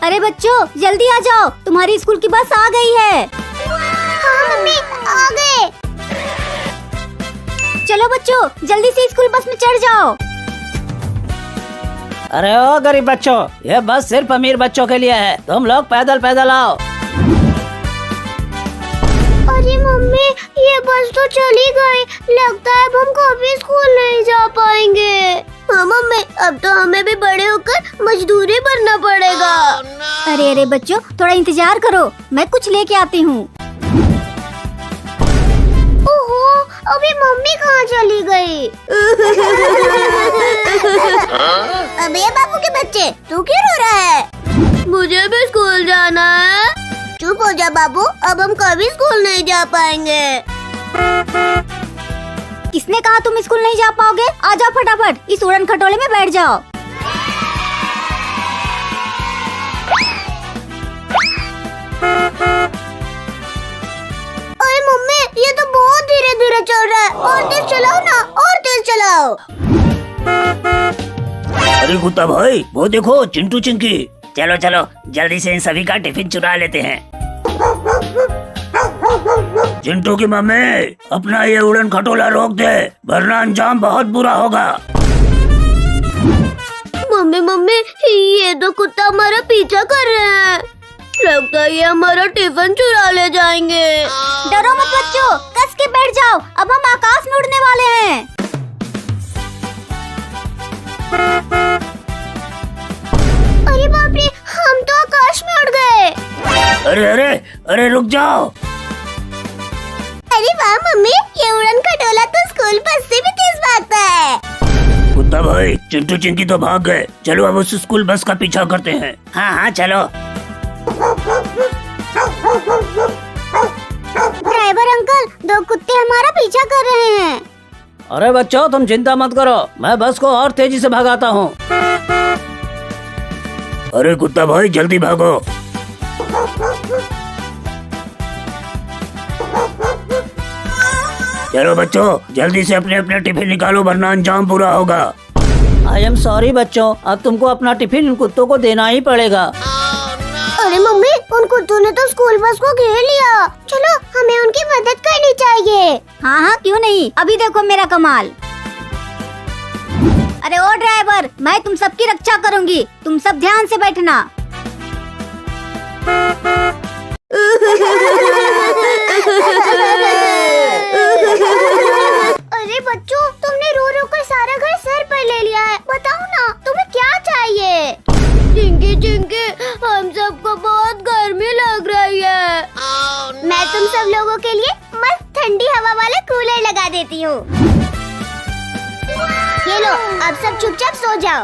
अरे बच्चों जल्दी आ जाओ, तुम्हारी स्कूल की बस आ गई है। हाँ मम्मी आ गए। चलो बच्चों जल्दी से स्कूल बस में चढ़ जाओ। अरे ओ गरीब बच्चों, ये बस सिर्फ अमीर बच्चों के लिए है, तुम लोग पैदल पैदल आओ। अरे मम्मी ये बस तो चली गई, लगता है अब हम कभी स्कूल नहीं जा पाएंगे। हाँ मम्मी, अब तो हमें भी बड़े होकर मजदूरी करना पड़ेगा। अरे अरे बच्चों थोड़ा इंतजार करो, मैं कुछ लेके आती हूँ। ओहो, अभी मम्मी कहाँ चली गई? अबे बाबू के बच्चे, तू क्यों रो रहा है? मुझे भी स्कूल जाना है। चुप हो जा बाबू, अब हम कभी स्कूल नहीं जा पाएंगे। किसने कहा तुम स्कूल नहीं जा पाओगे? आ जाओ फटाफट इस उड़न खटोले में बैठ जाओ। अरे मम्मी ये तो बहुत धीरे धीरे चल रहा है, और तेज चलाओ ना, और तेज चलाओ। अरे कुत्ता भाई वो देखो चिंटू चिंकी। चलो चलो जल्दी से इन सभी का टिफिन चुरा लेते हैं। चिंटू की मम्मी अपना ये उड़न खटोला रोक दे, वरना अंजाम बहुत बुरा होगा। मम्मी मम्मी ये तो कुत्ता हमारा पीछा कर रहे हैं, लगता है ये हमारा टिफिन चुरा ले जाएंगे। डरो मत बच्चों, कस के बैठ जाओ, अब हम आकाश में उड़ने वाले हैं। अरे बाप रे, हम तो आकाश में उड़ गए। अरे अरे अरे रुक जाओ। अरे वाह मम्मी, ये उड़न खटोला तो स्कूल बस से भी तेज भागता है। कुत्ता भाई चिंटू चिंकी तो भाग गए, चलो अब उस स्कूल बस का पीछा करते हैं। हाँ हाँ चलो। ड्राइवर अंकल, दो कुत्ते हमारा पीछा कर रहे हैं। अरे बच्चों तुम चिंता मत करो, मैं बस को और तेजी से भगाता हूँ। अरे कुत्ता भाई जल्दी भागो। चलो बच्चों जल्दी से अपने अपने टिफिन निकालो, वरना अंजाम बुरा होगा। आई एम सॉरी बच्चों, अब तुमको अपना टिफिन इन कुत्तों को देना ही पड़ेगा। अरे मम्मी, उन कुत्तों ने तो स्कूल बस को घेर लिया, चलो हमें उनकी मदद करनी चाहिए। हाँ हाँ क्यों नहीं, अभी देखो मेरा कमाल। अरे ओ ड्राइवर, मैं तुम सबकी रक्षा करूंगी, तुम सब ध्यान से बैठना। अरे बच्चों, तुमने रो रो कर सारा घर सर पर ले लिया है, बताओ ना तुम्हें क्या चाहिए? चिंकी चिंकी, हम सबको बहुत गर्मी लग रही है। मैं तुम सब लोगों के लिए मस्त ठंडी हवा वाला कूलर लगा देती हूँ। ये लो, अब सब चुपचाप सो जाओ।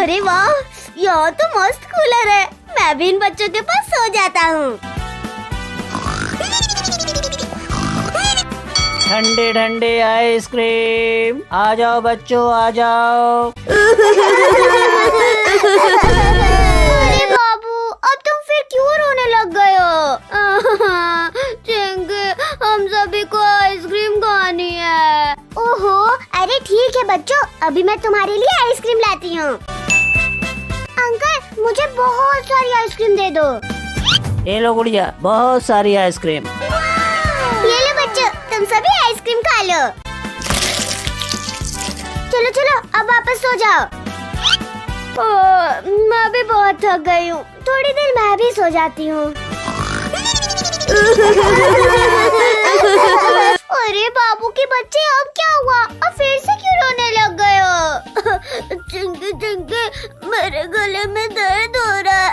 अरे वाह, यह तो मस्त कूलर है, मैं भी इन बच्चों के पास सो जाता हूँ। ठंडी ठंडी आइसक्रीम, आ जाओ बच्चों आ जाओ। अरे बाबू, अब तुम फिर क्यों रोने लग गए हो? चिंकी, हम सभी को आइसक्रीम खानी है। ओहो, अरे ठीक है बच्चों, अभी मैं तुम्हारे लिए आइसक्रीम लाती हूँ। अंकल, मुझे बहुत सारी आइसक्रीम दे दो। ये लो गुड़िया, बहुत सारी आइसक्रीम। ये लो बच्चों, तुम सभी आइसक्रीम खा लो। चलो चलो, अब वापस सो जाओ। मैं भी बहुत थक गई हूँ, थोड़ी देर मैं भी सो जाती हूँ। अरे बाबू के बच्चे, अब क्या हुआ? अब फिर से क्यों रोने लग गए हो? चिंकी चिंकी, मेरे गले में दर्द हो रहा है,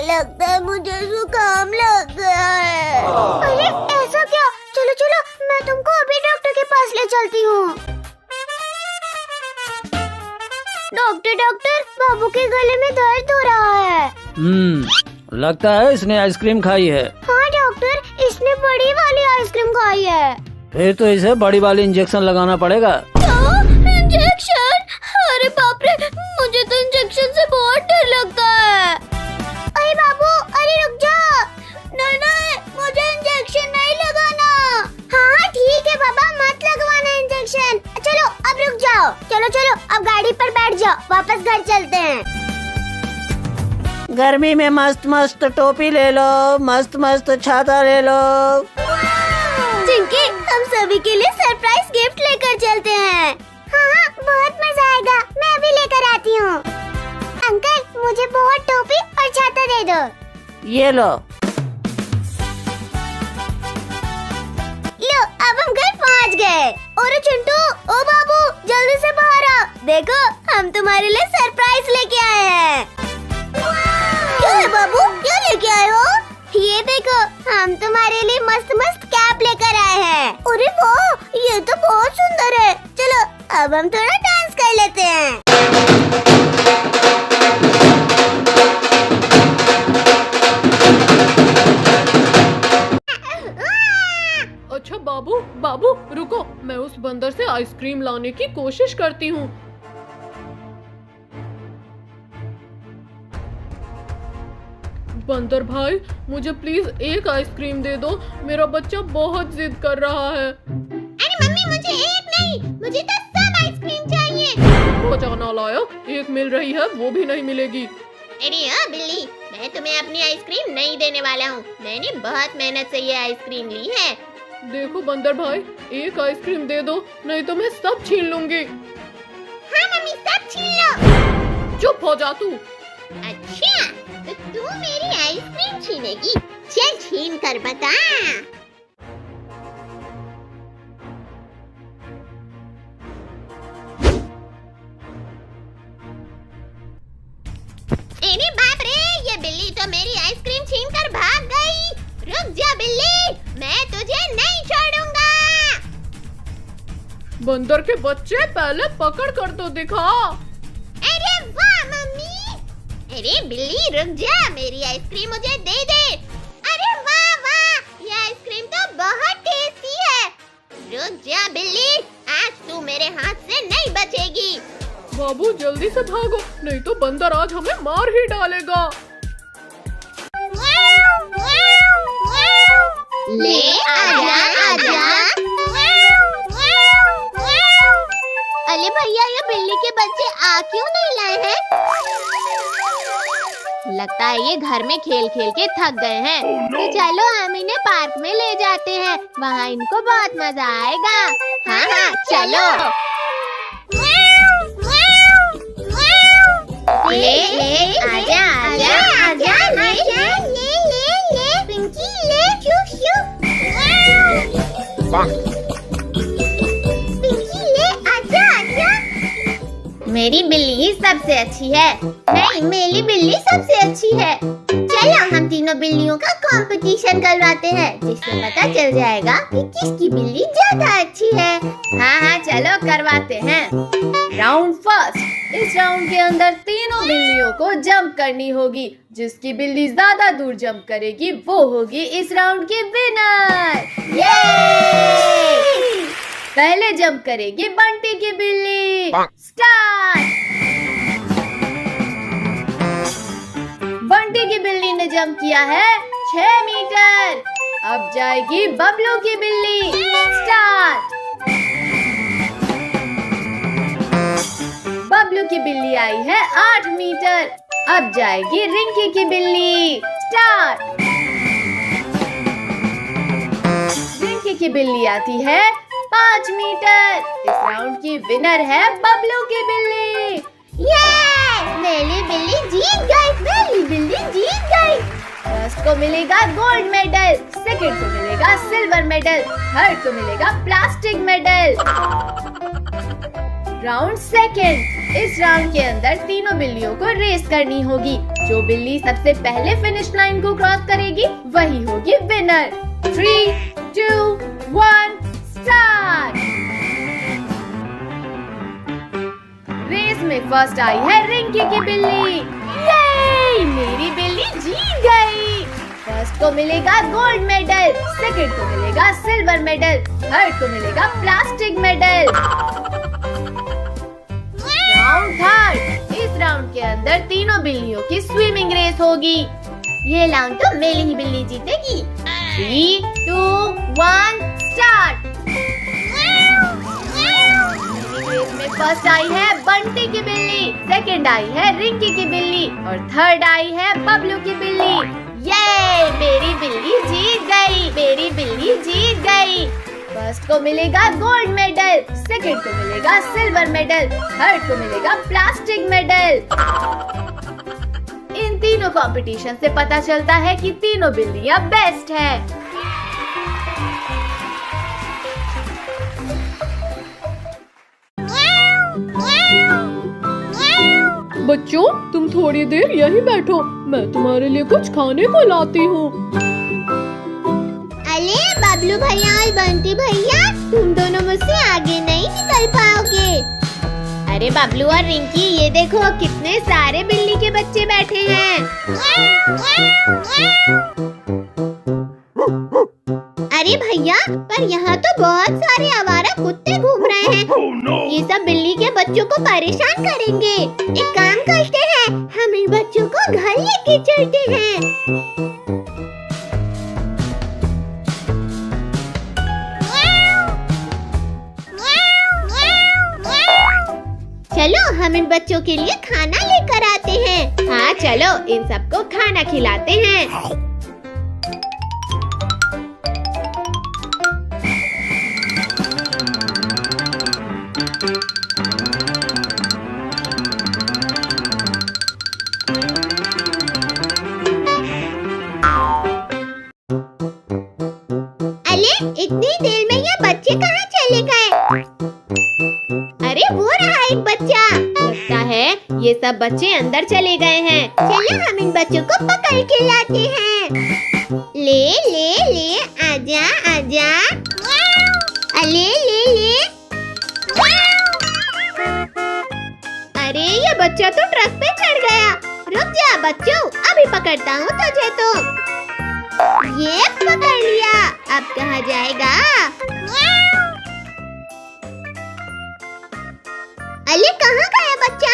लगता है मुझे जुकाम लग गया है। अरे ऐसा क्या? चलो चलो, मैं तुमको अभी डॉक्टर के पास ले चलती हूँ। डॉक्टर डॉक्टर, बाबू के गले में दर्द हो रहा है। लगता है इसने आइसक्रीम खाई है। हाँ डॉक्टर, इसने बड़ी वाली आइसक्रीम खाई है। फिर तो इसे बड़ी वाली इंजेक्शन लगाना पड़ेगा। क्या? इंजेक्शन? अरे बाप रे, मुझे तो इंजेक्शन से बहुत डर लगता है। अरे बाबू, अरे रुक जा। नहीं नहीं, मुझे इंजेक्शन नहीं लगाना। हाँ ठीक है बाबा, मत लगवाना इंजेक्शन। चलो अब रुक जाओ, चलो चलो अब गाड़ी पर बैठ जाओ। अच्छा वापस घर चलते हैं। गर्मी में मस्त मस्त टोपी ले लो, मस्त मस्त छाता ले लो। चिंकी, हम सभी के लिए सरप्राइज गिफ्ट लेकर चलते हैं। हाँ, बहुत मजा आएगा। मैं अभी लेकर आती हूँ। अंकल, मुझे बहुत टोपी और छाता दे दो। ये लो। लो, अब हम घर पहुँच गए। और चिंटू, ओ बाबू, जल्दी से बाहर आओ। देखो, हम तुम्हारे लिए सरप्राइज लेके आए हैं। क्या है बाबू, क्या लेके आए हो? ये देखो, हम तुम्हारे लिए मस्त मस्त कैप लेकर आए हैं। अरे वाह, ये तो बहुत सुंदर है। चलो, अब हम थोड़ा डांस कर लेते हैं। अच्छा बाबू, बाबू रुको, मैं उस बंदर से आइसक्रीम लाने की कोशिश करती हूँ। बंदर भाई, मुझे प्लीज एक आइसक्रीम दे दो, मेरा बच्चा बहुत जिद कर रहा है। अरे मम्मी, मुझे एक नहीं, मुझे तो सब आइसक्रीम चाहिए। वो जाना लाया, एक मिल रही है वो भी नहीं मिलेगी। अरे हाँ बिल्ली, मैं तुम्हें अपनी आइसक्रीम नहीं देने वाला हूँ। मैंने बहुत मेहनत से ये आइसक्रीम ली है। देखो बंदर भाई, एक आइसक्रीम दे दो, नहीं तो मैं सब छीन लूंगी। हाँ मम्मी, सब छीन लो। चुप हो जा तू। अच्छा, तो तू मेरी आइसक्रीम छीनेगी? चल छीन कर बता। अरे बाप रे, ये बिल्ली तो मेरी आइसक्रीम छीन कर भाग गई। रुक जा बिल्ली, मैं तुझे नहीं छोड़ूंगा। बंदर के बच्चे, पहले पकड़ कर तो दिखा। अरे वाह मम्मी। अरे बिल्ली रुक जा, मेरी आइसक्रीम मुझे दे दे। अरे वाह वाह, ये आइसक्रीम तो बहुत टेस्टी है। रुक जा बिल्ली, आज तू मेरे हाथ से नहीं बचेगी। बाबू जल्दी से भागो, नहीं तो बंदर आज हमें मार ही डालेगा। ले आजा आजा। अरे भैया, ये बिल्ली के बच्चे आ क्यों नहीं लाए हैं? लगता है ये घर में खेल खेल के थक गए हैं। तो चलो हम इन्हें पार्क में ले जाते हैं, वहाँ इनको बहुत मजा आएगा। हाँ हाँ चलो। ले आजा आजा आजा, ले पिंकी, ले चुप चुप। पिंकी, ले आजा आजा। मेरी बिल्ली ही सबसे अच्छी है। नहीं, मेरी बिल्ली सबसे अच्छी है। चलो हम तीनों बिल्लियों का कंपटीशन करवाते हैं, जिससे पता चल जाएगा कि किसकी बिल्ली ज्यादा अच्छी है। हाँ हाँ चलो करवाते हैं। Round first. इस राउंड के अंदर तीनों बिल्लियों को जंप करनी होगी। जिसकी बिल्ली ज्यादा दूर जंप करेगी वो होगी इस राउंड की विनर। पहले जंप करेगी बंटी की बिल्ली। स्टार्ट। बंटी की बिल्ली ने जंप किया है 6 मीटर। अब जाएगी बबलू की बिल्ली। स्टार्ट। बबलू की बिल्ली आई है 8 मीटर। अब जाएगी रिंकी की बिल्ली। स्टार्ट। रिंकी की बिल्ली आती है 5 मीटर। इस राउंड की विनर है बबलू की बिल्ली। ये मेरी बिल्ली जीत गई, मेरी बिल्ली जीत गई। फर्स्ट को मिलेगा गोल्ड मेडल, सेकंड को मिलेगा सिल्वर मेडल, थर्ड को मिलेगा प्लास्टिक मेडल। Round second. इस राउंड के अंदर तीनों बिल्लियों को रेस करनी होगी। जो बिल्ली सबसे पहले फिनिश लाइन को क्रॉस करेगी वही होगी विनर। 3, 2, 1 स्टार्ट। रेस में फर्स्ट आई है रिंकी की बिल्ली। ये मेरी बिल्ली जीत गई। फर्स्ट को मिलेगा गोल्ड मेडल, सेकंड को मिलेगा सिल्वर मेडल, थर्ड को मिलेगा प्लास्टिक मेडल। Round third. इस राउंड के अंदर तीनों बिल्लियों की स्विमिंग रेस होगी। ये राउंड तो मेरी ही बिल्ली जीतेगी। 3, 2, 1 स्टार्ट। रेस में फर्स्ट आई है बंटी की बिल्ली, सेकंड आई है रिंकी की बिल्ली और थर्ड आई है बबलू की बिल्ली। ये मेरी बिल्ली जीत गई, मेरी बिल्ली जीत गई। फर्स्ट को मिलेगा गोल्ड मेडल, सेकंड को मिलेगा सिल्वर मेडल, थर्ड को मिलेगा प्लास्टिक मेडल। इन तीनों कंपटीशन से पता चलता है कि तीनों बिल्लियां बेस्ट है। बच्चों तुम थोड़ी देर यहीं बैठो, मैं तुम्हारे लिए कुछ खाने को लाती हूँ। अरे बबलू भैया और बंटी भैया, तुम दोनों मुझसे आगे नहीं निकल पाओगे। अरे बबलू और रिंकी, ये देखो कितने सारे बिल्ली के बच्चे बैठे हैं। अरे भैया, पर यहाँ तो बहुत सारे आवारा कुत्ते घूम रहे हैं। ये सब बिल्ली के बच्चों को परेशान करेंगे। एक काम करते हैं, हम इन बच्चों को घर लेके चलते हैं। चलो हम इन बच्चों के लिए खाना लेकर आते हैं। हाँ चलो, इन सबको खाना खिलाते हैं। इतनी देर में ये बच्चे कहाँ चले गए? अरे वो रहा एक बच्चा, लगता है ये सब बच्चे अंदर चले गए हैं। चलो हम इन बच्चों को पकड़ के लाते हैं। ले ले ले, आजा आजा। ले ले ले। अरे ये बच्चा तो ट्रक पे चढ़ गया। रुक जा बच्चों, अभी पकड़ता हूँ तुझे तो। ये पकड़ लिया, अब कहाँ जाएगा? अले कहाँ गया बच्चा?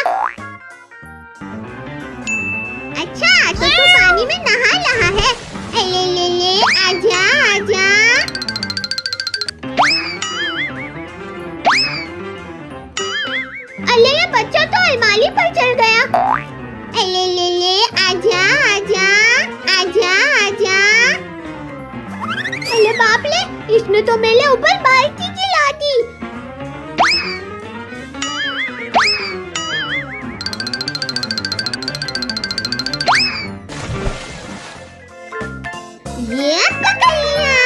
अच्छा तो तू पानी में नहा रहा है। ले ले ले, आजा आजा। अले ये बच्चा तो अलमारी पर चढ़ गया। ले ले ले, आजा आजा आजा आजा। अरे बाप रे, इसने तो मेरे ऊपर बाल्टी गिरा दी। ये पकड़ लिया।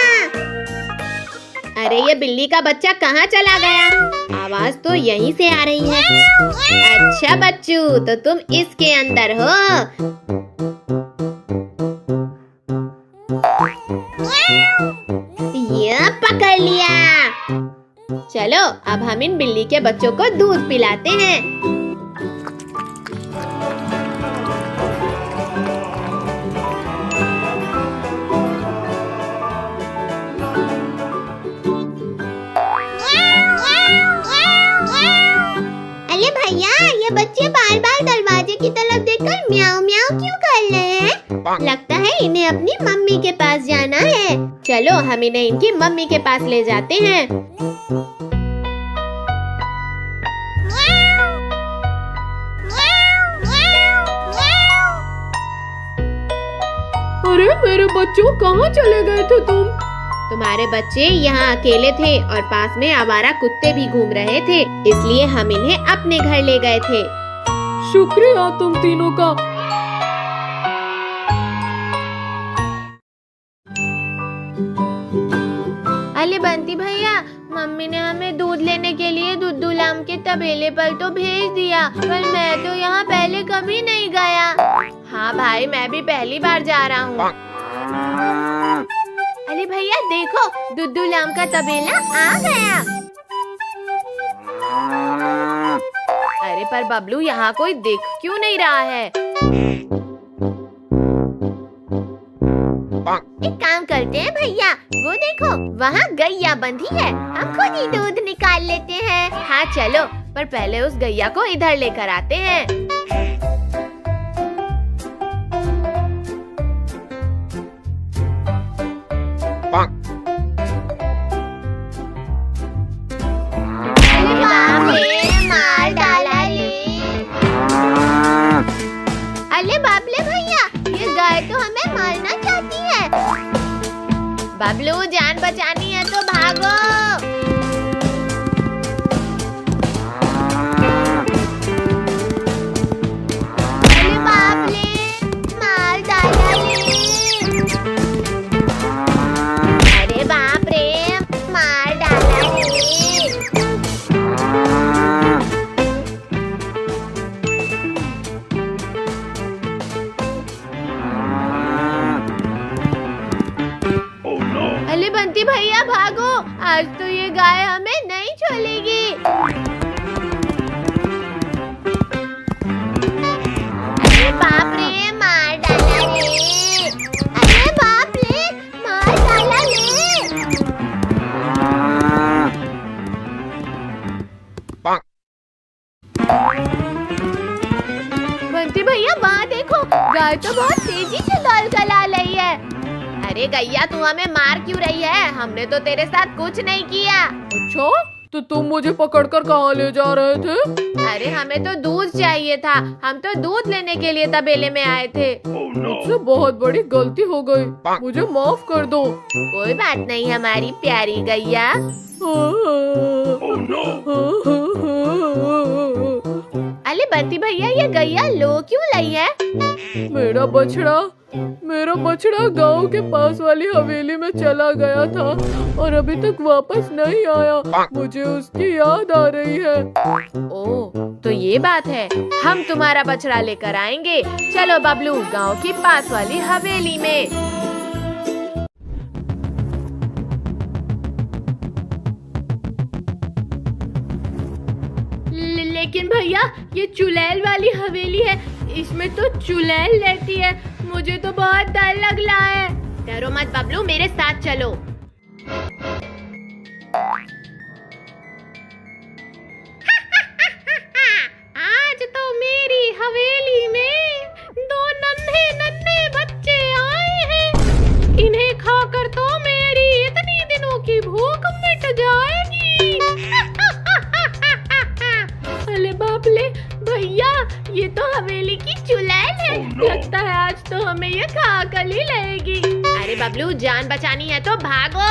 अरे ये बिल्ली का बच्चा कहाँ चला गया? आवाज तो यहीं से आ रही है। अच्छा बच्चू, तो तुम इसके अंदर हो। ये पकड़ लिया। चलो अब हम इन बिल्ली के बच्चों को दूध पिलाते हैं। अरे भैया, ये बच्चे बार बार दरवाजे की तरफ देखकर म्याऊं म्याऊं क्यों कर रहे हैं? लगता है इन्हें अपनी मम्मी के पास जाना है। चलो हम इन्हें इनकी मम्मी के पास ले जाते हैं। अरे मेरे बच्चों, कहाँ चले गए थे तुम? तुम्हारे बच्चे यहाँ अकेले थे और पास में आवारा कुत्ते भी घूम रहे थे, इसलिए हम इन्हें अपने घर ले गए थे। शुक्रिया तुम तीनों का। अरे बंटी भैया, मम्मी ने हमें दूध लेने के लिए दुद्धू लाम के तबेले पर तो भेज दिया, पर मैं तो यहाँ पहले कभी नहीं गया। हाँ भाई, मैं भी पहली बार जा रहा हूँ। अरे भैया देखो, दुद्धू लाम का तबेला आ गया। अरे पर बबलू, यहाँ कोई देख क्यों नहीं रहा है? एक काम करते हैं भैया, वो देखो वहाँ गैया बंधी है, हम खुद ही दूध निकाल लेते हैं। हाँ चलो, पर पहले उस गैया को इधर लेकर आते हैं। बाप रे, माँ बबलू जान बचानी है तो भागो। अरे बाप रे, मार डाला रे। अरे बाप रे, मार डाला रे। अरे बंटी भैया भागो, आज तो ये गाय हमें नहीं छोड़ेगी। अरे बाप रे, मार डाला रे। अरे बाप रे, मार डाला रे। बंटी भैया वहाँ देखो, गाय तो बहुत तेजी से दौड़ कर आ रही है। अरे गैया तू हमें मार क्यों रही है? हमने तो तेरे साथ कुछ नहीं किया। अच्छा, तो तुम मुझे पकड़कर कहाँ ले जा रहे थे? अरे हमें तो दूध चाहिए था, हम तो दूध लेने के लिए तबेले में आए थे। मुझसे बहुत बड़ी गलती हो गई, मुझे माफ कर दो। कोई बात नहीं हमारी प्यारी गैया। अरे बंटी भैया ये गैया लो क्यों लाई है? मेरा बछड़ा गांव के पास वाली हवेली में चला गया था और अभी तक वापस नहीं आया। मुझे उसकी याद आ रही है। ओह, तो ये बात है, हम तुम्हारा बछड़ा लेकर आएंगे। चलो बबलू गांव की पास वाली हवेली में। लेकिन भैया ये चुड़ैल वाली हवेली है, इसमें तो चुड़ैल रहती है। मुझे तो बहुत डर लग रहा है। डरो मत बबलू, मेरे साथ चलो। आज तो मेरी हवेली में दो नन्हे नन्हे बच्चे आए हैं। इन्हें खाकर तो मेरी इतनी दिनों की भूख मिट जाएगी। अरे बाप ले भैया, ये तो हवेली की चुड़ैल है। लगता है आज तो हमें ये खा कर ही लेगी। अरे बबलू जान बचानी है तो भागो।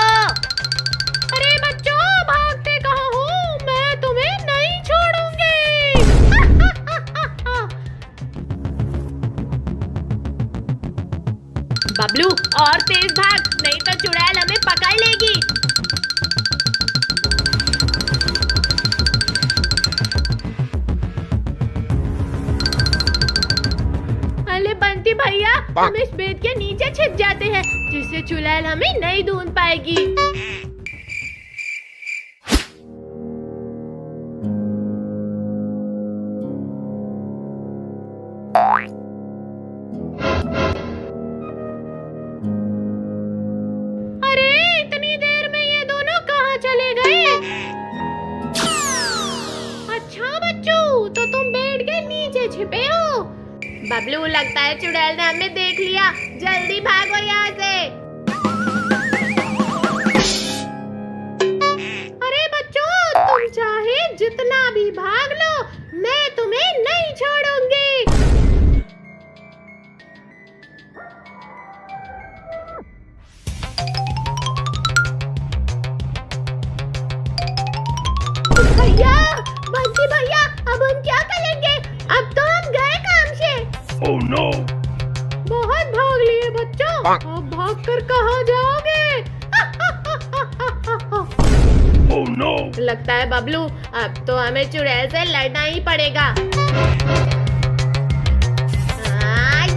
अरे बच्चों भागते कहाँ हो? मैं तुम्हें नहीं छोड़ूंगी। बबलू और तेज भाग, नहीं तो चुड़ैल हमें पकड़ लेगी। बंटी भैया हम इस बेड के नीचे छिप जाते हैं, जिससे चुड़ैल हमें नहीं ढूंढ पाएगी। अरे इतनी देर में ये दोनों कहाँ चले गए? अच्छा बच्चों, तो तुम बेड के नीचे छिपे हो। बबलू लगता है चुड़ैल ने हमें देख लिया, जल्दी भागो यहाँ से। अरे बच्चों तुम चाहे जितना भी भाग लो, मैं तुम्हें नहीं छोड़ूंगी। भैया, बंटी भैया, अब हम क्या करेंगे? अब तो हम गए काम से। Oh no! बहुत भाग लिए बच्चों, अब भागकर कहाँ जाओगे? Oh no! लगता है बबलू अब तो हमें चुड़ैल से लड़ना ही पड़ेगा।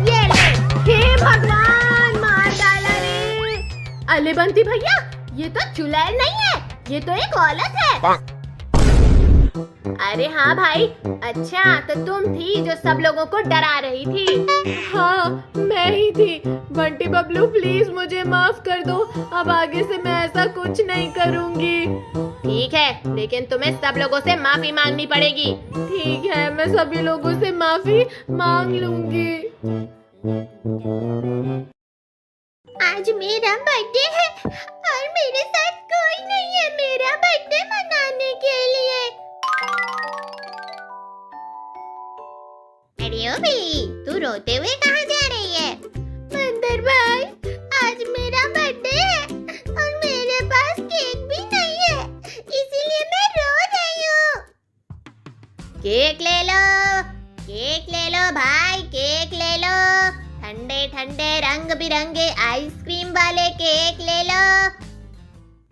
ये ले, हे भगवान मार डाला रे। अरे बंटी भैया ये तो चुड़ैल नहीं है, ये तो एक औरत है। अरे हाँ भाई, अच्छा तो तुम थी जो सब लोगों को डरा रही थी। हाँ मैं ही थी। बंटी बबलू प्लीज मुझे माफ कर दो, अब आगे से मैं ऐसा कुछ नहीं करूँगी। ठीक है, लेकिन तुम्हें सब लोगों से माफी मांगनी पड़ेगी। ठीक है, मैं सभी लोगों से माफी मांग लूंगी। आज मेरा बर्थडे है और मेरे साथ कोई नहीं है मेरा बर्थडे मनाने के लिए। अरे ओ बिल्ली, तू रोते हुए कहाँ जा रही है? बंदर भाई, आज मेरा बर्थडे है। ठंडे ठंडे रंग बिरंगे आइसक्रीम वाले केक ले लो।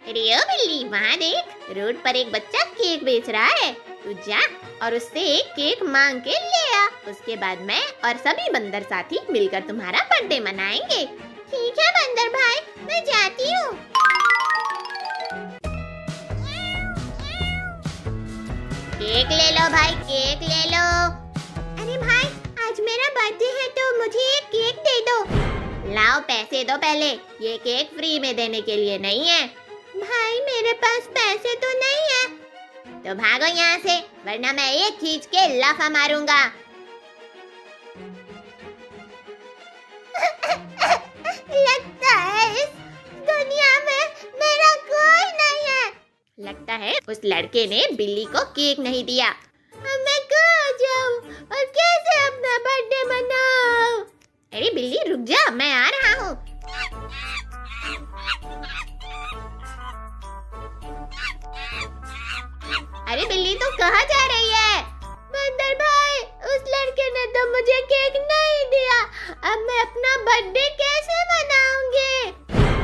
अरे ओ बिल्ली, वहाँ देख, रोड पर एक बच्चा केक बेच रहा है। तू जा और उससे एक केक मांग के ले आ। उसके बाद मैं और सभी बंदर साथी मिलकर तुम्हारा बर्थडे मनाएंगे। ठीक है बंदर भाई, मैं जाती हूँ। केक ले लो भाई, केक ले लो। अरे भाई, आज मेरा बर्थडे है तो मुझे एक केक दे दो। लाओ पैसे दो पहले, ये केक फ्री में देने के लिए नहीं है। भाई मेरे पास पैसे तो नहीं है। तो भागो यहाँ से, वरना मैं एक खींच के लाफा मारूंगा। लगता है इस दुनिया में मेरा कोई नहीं है। लगता है उस लड़के ने बिल्ली को केक नहीं दिया। अब मैं कहाँ जाऊँ और कैसे अपना बर्थडे मनाऊं? अरे बिल्ली रुक जा, मैं आ रहा हूँ। अरे बिल्ली तू कहाँ जा रही है? बंदर भाई, उस लड़के ने तो मुझे केक नहीं दिया। अब मैं अपना बर्थडे कैसे मनाऊंगी?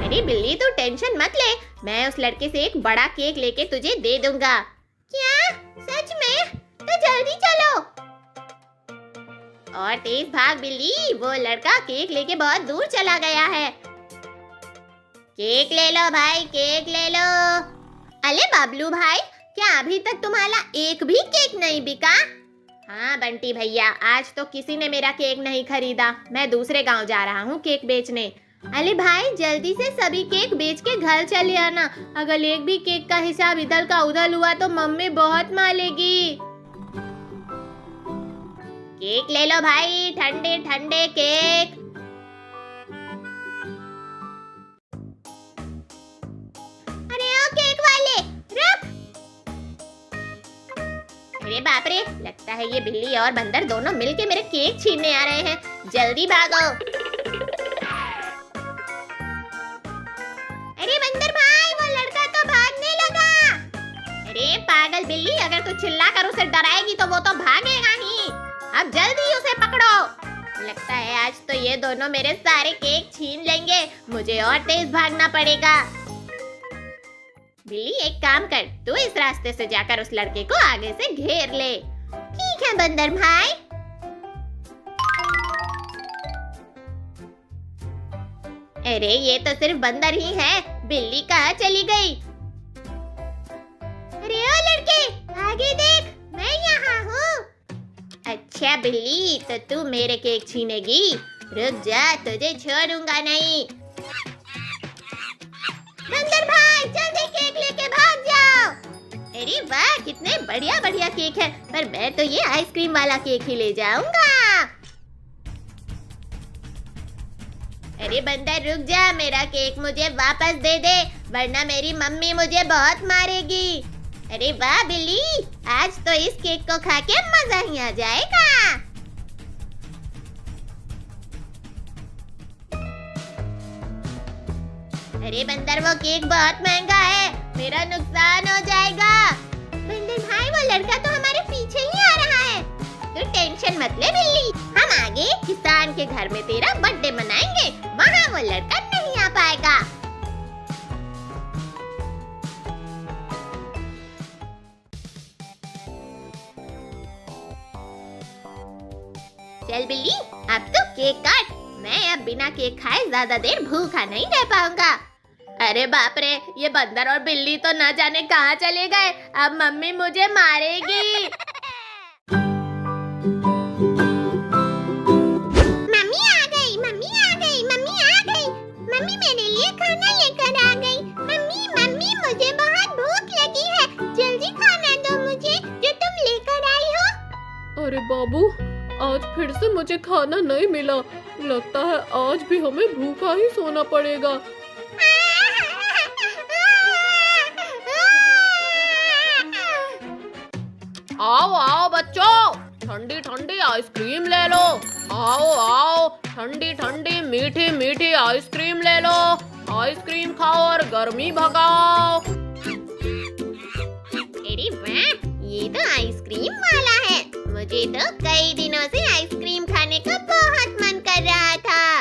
अरे बिल्ली तू टेंशन मत ले, मैं उस लड़के से एक बड़ा केक लेके तुझे दे दूंगा। क्या? सच में? तो जल्दी चलो और तेज भाग बिल्ली, वो लड़का केक लेके बहुत दूर चला गया है। केक ले लो भाई, केक ले लो। अरे बाबलू भाई, क्या अभी तक तुम्हारा एक भी केक नहीं बिका? हाँ बंटी भैया, आज तो किसी ने मेरा केक नहीं खरीदा। मैं दूसरे गांव जा रहा हूँ केक बेचने। अरे भाई जल्दी से सभी केक बेच के घर चले आना। अगर एक भी केक का हिसाब इधर का उधर हुआ तो मम्मी बहुत मारेगी। केक ले लो भाई, ठंडे ठंडे केक। अरे ओ केक वाले, रुक। अरे बाप रे, लगता है ये बिल्ली और बंदर दोनों मिलके मेरे केक छीनने आ रहे हैं। जल्दी भागो। अरे बंदर भाई, वो लड़का तो भागने लगा। अरे पागल बिल्ली, अगर तू चिल्ला कर उसे डराएगी तो वो तो भागेगा ही। अब जल्दी उसे पकड़ो। लगता है आज तो ये दोनों मेरे सारे केक छीन लेंगे। मुझे और तेज भागना पड़ेगा। बिल्ली एक काम कर, तू इस रास्ते से जाकर उस लड़के को आगे से घेर ले। ठीक है बंदर भाई। अरे ये तो सिर्फ बंदर ही है, बिल्ली कहाँ चली गई? अरे ओ लड़के, आगे देख, मैं यहाँ हूँ। अच्छा बिल्ली, तो तू मेरे केक छीनेगी? रुक जा, तुझे छोड़ूंगा नहीं। बंदर भाई जल्दी केक लेके भाग जाओ। अरे वाह, कितने बढ़िया बढ़िया केक है, पर मैं तो ये आइसक्रीम वाला केक ही ले जाऊंगा। अरे बंदर रुक जा, मेरा केक मुझे वापस दे दे, वरना मेरी मम्मी मुझे बहुत मारेगी। अरे वाह बिल्ली, आज तो इस केक को खा के मजा ही आ जाएगा। अरे बंदर, वो केक बहुत महंगा है, मेरा नुकसान हो जाएगा। बंदर भाई, वो लड़का तो हमारे पीछे ही आ रहा है। तू टेंशन मत ले बिल्ली, हम आगे किसान के घर में तेरा बर्थडे मनाएंगे, वहाँ वो लड़का नहीं आ पाएगा। चल बिल्ली, अब तो केक काट। मैं अब बिना केक खाए ज्यादा देर भूखा नहीं रह पाऊंगा। अरे बाप रे, ये बंदर और बिल्ली तो न जाने कहाँ चले गए। अब मम्मी मुझे मारेगी। मम्मी आ गई, मम्मी आ गई, मम्मी आ गई। मम्मी मेरे लिए खाना लेकर आ गई। मम्मी मम्मी, मुझे बहुत भूख लगी है, जल्दी खाना दो मुझे जो तुम लेकर आई हो। अरे बाबू, आज फिर से मुझे खाना नहीं मिला। लगता है आज भी हमें भूखा ही सोना पड़ेगा। आओ आओ बच्चों, ठंडी ठंडी आइसक्रीम ले लो। आओ आओ, ठंडी ठंडी मीठी मीठी आइसक्रीम ले लो। आइसक्रीम खाओ और गर्मी भगाओ। अरे वाह, ये तो आइसक्रीम वाला है। मुझे तो कई दिनों से आइसक्रीम खाने का बहुत मन कर रहा था।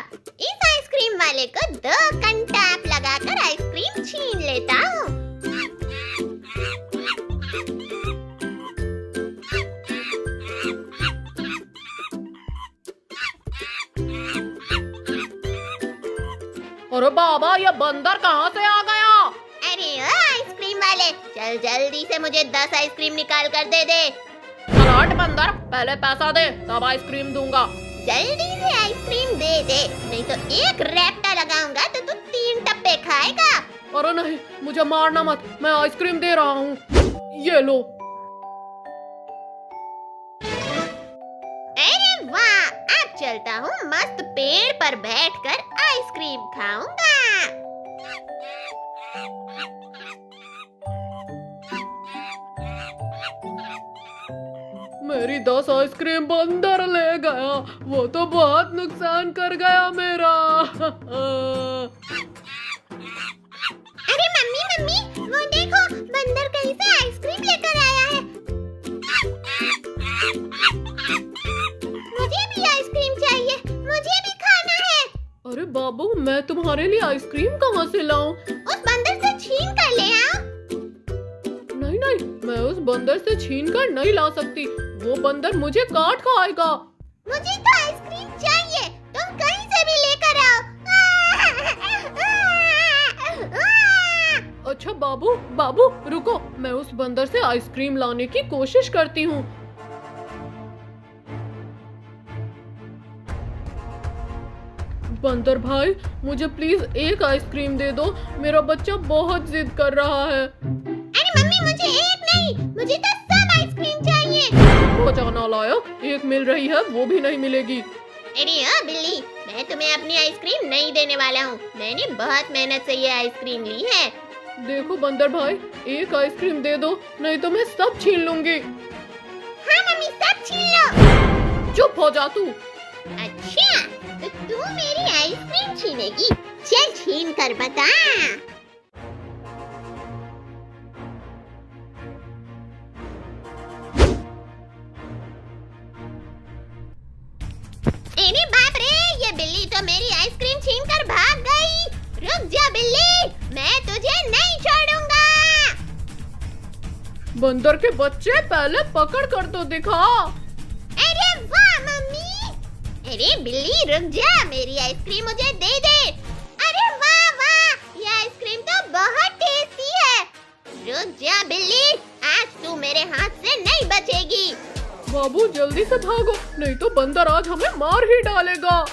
वाले को 2 कंटाप लगाकर आइसक्रीम छीन लेता हूँ। अरे बाबा, ये बंदर कहाँ से आ गया? अरे ओ आइसक्रीम वाले, चल जल्दी से मुझे 10 आइसक्रीम निकाल कर दे दे। हट बंदर, पहले पैसा दे तब आइसक्रीम दूंगा। जल्दी से आइसक्रीम दे दे, नहीं तो एक रैप्टा लगाऊंगा तो तू 3 टप्पे खाएगा। अरे नहीं, मुझे मारना मत, मैं आइसक्रीम दे रहा हूँ, ये लो। अरे वाह, अब चलता हूँ मस्त पेड़ पर बैठकर आइसक्रीम खाऊंगा। मेरी 10 आइसक्रीम बंदर ले गया, वो तो बहुत नुकसान कर गया मेरा। अरे मम्मी मम्मी, वो देखो बंदर कहीं से आइसक्रीम लेकर आया है। मुझे भी आइसक्रीम चाहिए, मुझे भी खाना है। अरे बाबू, मैं तुम्हारे लिए आइसक्रीम कहाँ से लाऊं? उस बंदर से छीन कर ले आओ। नहीं नहीं, मैं उस बंदर से छीन कर नहीं ला सकती, वो बंदर मुझे काट खाएगा। मुझे तो आइसक्रीम चाहिए, तुम कहीं से भी लेकर आओ। अच्छा बाबू, बाबू रुको, मैं उस बंदर से आइसक्रीम लाने की कोशिश करती हूँ। बंदर भाई, मुझे प्लीज एक आइसक्रीम दे दो, मेरा बच्चा बहुत जिद कर रहा है। अरे मम्मी, मुझे एक नहीं, मुझे तो सब आइसक्रीम चाहिए। बचाना लायक, एक मिल रही है वो भी नहीं मिलेगी। अरे ओ बिल्ली, मैं तुम्हें अपनी आइसक्रीम नहीं देने वाला हूँ, मैंने बहुत मेहनत से ये आइसक्रीम ली है। देखो बंदर भाई, एक आइसक्रीम दे दो, नहीं तो मैं सब छीन लूंगी। हाँ मम्मी, सब छीन लो। चुप हो जा तू। अच्छा, तो तू मेरी आइसक्रीम छीनेगी? चल छीन कर बता। अरे बाप रे, ये बिल्ली तो मेरी आइसक्रीम छीन कर भाग गई। रुक जा बिल्ली, मैं तुझे नहीं छोड़ूंगा। बंदर के बच्चे, पहले पकड़ कर तो दिखा। अरे वाह मम्मी। अरे बिल्ली रुक जा, मेरी आइसक्रीम मुझे दे दे। अरे वाह वाह, ये आइसक्रीम तो बहुत टेस्टी है। रुक जा बिल्ली, आज तू मेरे हाथ से नहीं बचेगी। बाबू जल्दी से भागो, नहीं तो बंदर आज हमें मार ही डालेगा।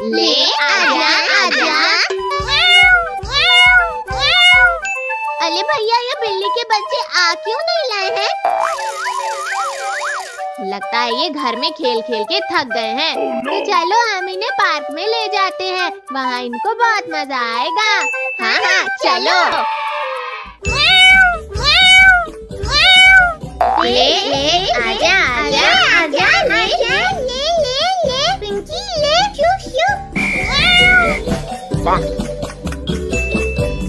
ले आजा आजा। अरे भैया, ये बिल्ली के बच्चे आ क्यों नहीं लाए हैं? लगता है ये घर में खेल खेल के थक गए हैं। तो चलो हम इन्हें पार्क में ले जाते हैं, वहाँ इनको बहुत मजा आएगा। हाँ हाँ चलो। ले आजा आजा आजा, ले पिंकी ले, शू शू।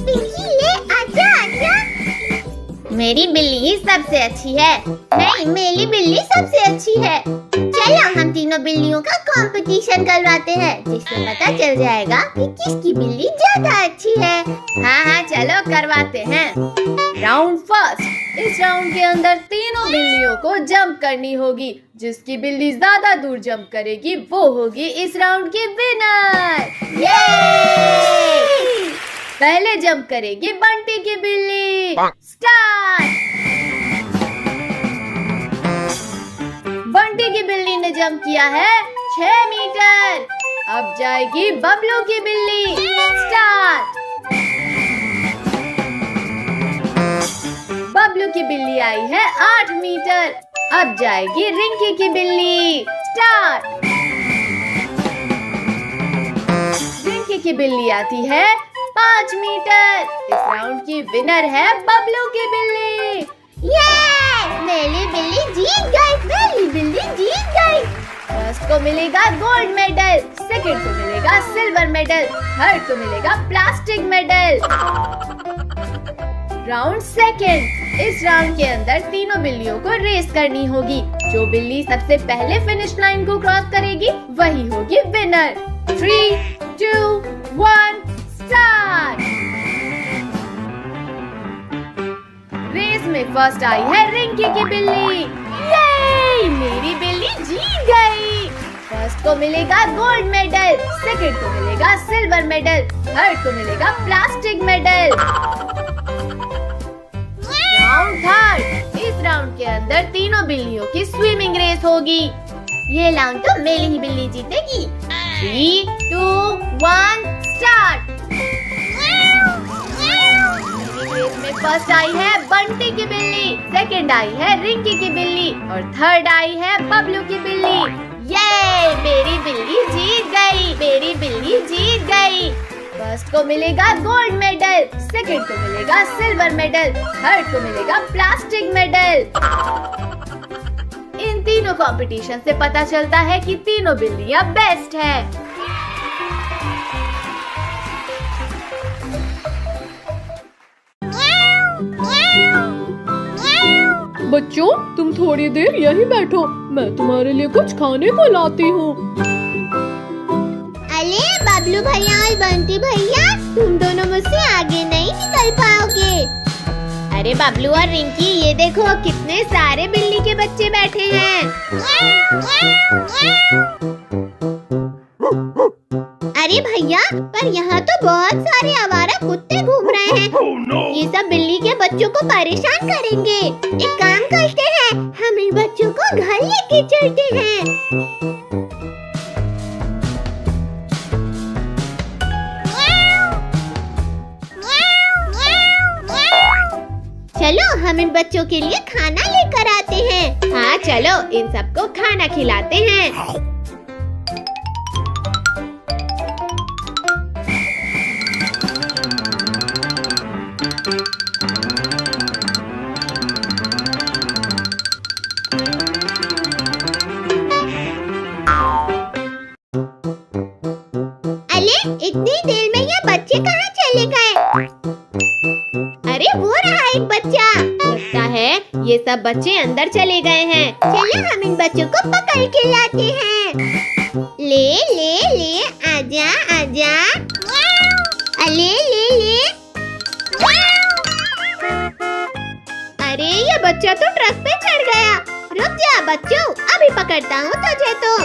पिंकी ले, आजा आजा। मेरी बिल्ली सबसे अच्छी है। नहीं, मेरी बिल्ली सबसे अच्छी है। चलो हम तीनों बिल्लियों का कंपटीशन करवाते हैं, जिससे पता चल जाएगा कि किसकी बिल्ली ज्यादा अच्छी है। हाँ हाँ चलो करवाते हैं। राउंड फर्स्ट, इस राउंड के अंदर तीनों बिल्लियों को जंप करनी होगी। जिसकी बिल्ली ज्यादा दूर जंप करेगी वो होगी इस राउंड की विनर। पहले जंप करेगी बंटी की बिल्ली। स्टार्ट। बंटी की बिल्ली ने जंप किया है 6 मीटर। अब जाएगी बबलू की बिल्ली। स्टार्ट। बबलू की बिल्ली आई है 8 मीटर। अब जाएगी रिंकी की बिल्ली। स्टार्ट। रिंकी की बिल्ली आती है 5 मीटर। इस राउंड की विनर है बबलू की बिल्ली। ये मेरी बिल्ली जीत गई, मेरी बिल्ली जीत गई। फर्स्ट को मिलेगा गोल्ड मेडल, सेकंड को मिलेगा सिल्वर मेडल, थर्ड को मिलेगा प्लास्टिक मेडल। Round second. इस राउंड के अंदर तीनों बिल्लियों को रेस करनी होगी। जो बिल्ली सबसे पहले फिनिश लाइन को क्रॉस करेगी वही होगी विनर। 3, 2, 1 स्टार्ट। रेस में फर्स्ट आई है रिंकी की बिल्ली। ये मेरी बिल्ली जीत गई। फर्स्ट को मिलेगा गोल्ड मेडल, सेकंड को मिलेगा सिल्वर मेडल, थर्ड को मिलेगा प्लास्टिक मेडल। Round third. इस राउंड के अंदर तीनों बिल्लियों की स्विमिंग रेस होगी। ये राउंड तो मेरी ही बिल्ली जीतेगी। 3, 2, 1 स्टार्ट। रेस में फर्स्ट आई है बंटी की बिल्ली, सेकंड आई है रिंकी की बिल्ली और थर्ड आई है बबलू की बिल्ली। ये मेरी बिल्ली जीत गई, मेरी बिल्ली जीत गई। फर्स्ट को मिलेगा गोल्ड मेडल, सेकंड को मिलेगा सिल्वर मेडल, थर्ड को मिलेगा प्लास्टिक मेडल। इन तीनों कंपटीशन से पता चलता है कि तीनों बिल्लियां बेस्ट है। बच्चों तुम थोड़ी देर यहीं बैठो, मैं तुम्हारे लिए कुछ खाने को लाती हूँ। अरे बबलू भैया और बंटी भैया, तुम दोनों मुझसे आगे नहीं निकल पाओगे। अरे बबलू और रिंकी, ये देखो कितने सारे बिल्ली के बच्चे बैठे हैं। अरे भैया, पर यहाँ तो बहुत सारे आवारा कुत्ते घूम रहे हैं। Oh no! ये सब बिल्ली के बच्चों को परेशान करेंगे। एक काम करते हैं, हम इन बच्चों को घर लेके चलते हैं। चलो हम इन बच्चों के लिए खाना लेकर आते हैं। हाँ चलो, इन सबको खाना खिलाते हैं। इतनी देर में ये बच्चे कहाँ चले गए? अरे वो रहा एक बच्चा। लगता है ये सब बच्चे अंदर चले गए हैं। चलो हम इन बच्चों को पकड़ के लाते हैं। ले ले ले, आजा आजा। ले ले ले। अरे ये बच्चा तो ट्रक पे चढ़ गया। रुक जा बच्चों, अभी पकड़ता हूँ तुझे तो।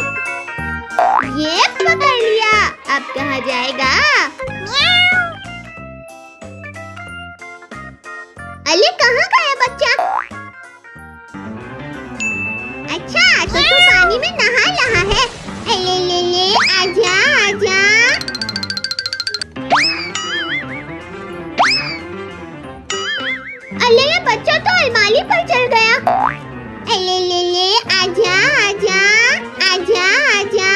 ये पकड़ लिया, अब कहाँ जाएगा? अले कहाँ गया बच्चा? अच्छा तो तू पानी में नहा रहा है। अले ले ले, आजा आजा। अले ये बच्चा तो अलमारी पर चढ़ गया। अले ले ले, आजा आजा आजा आजा।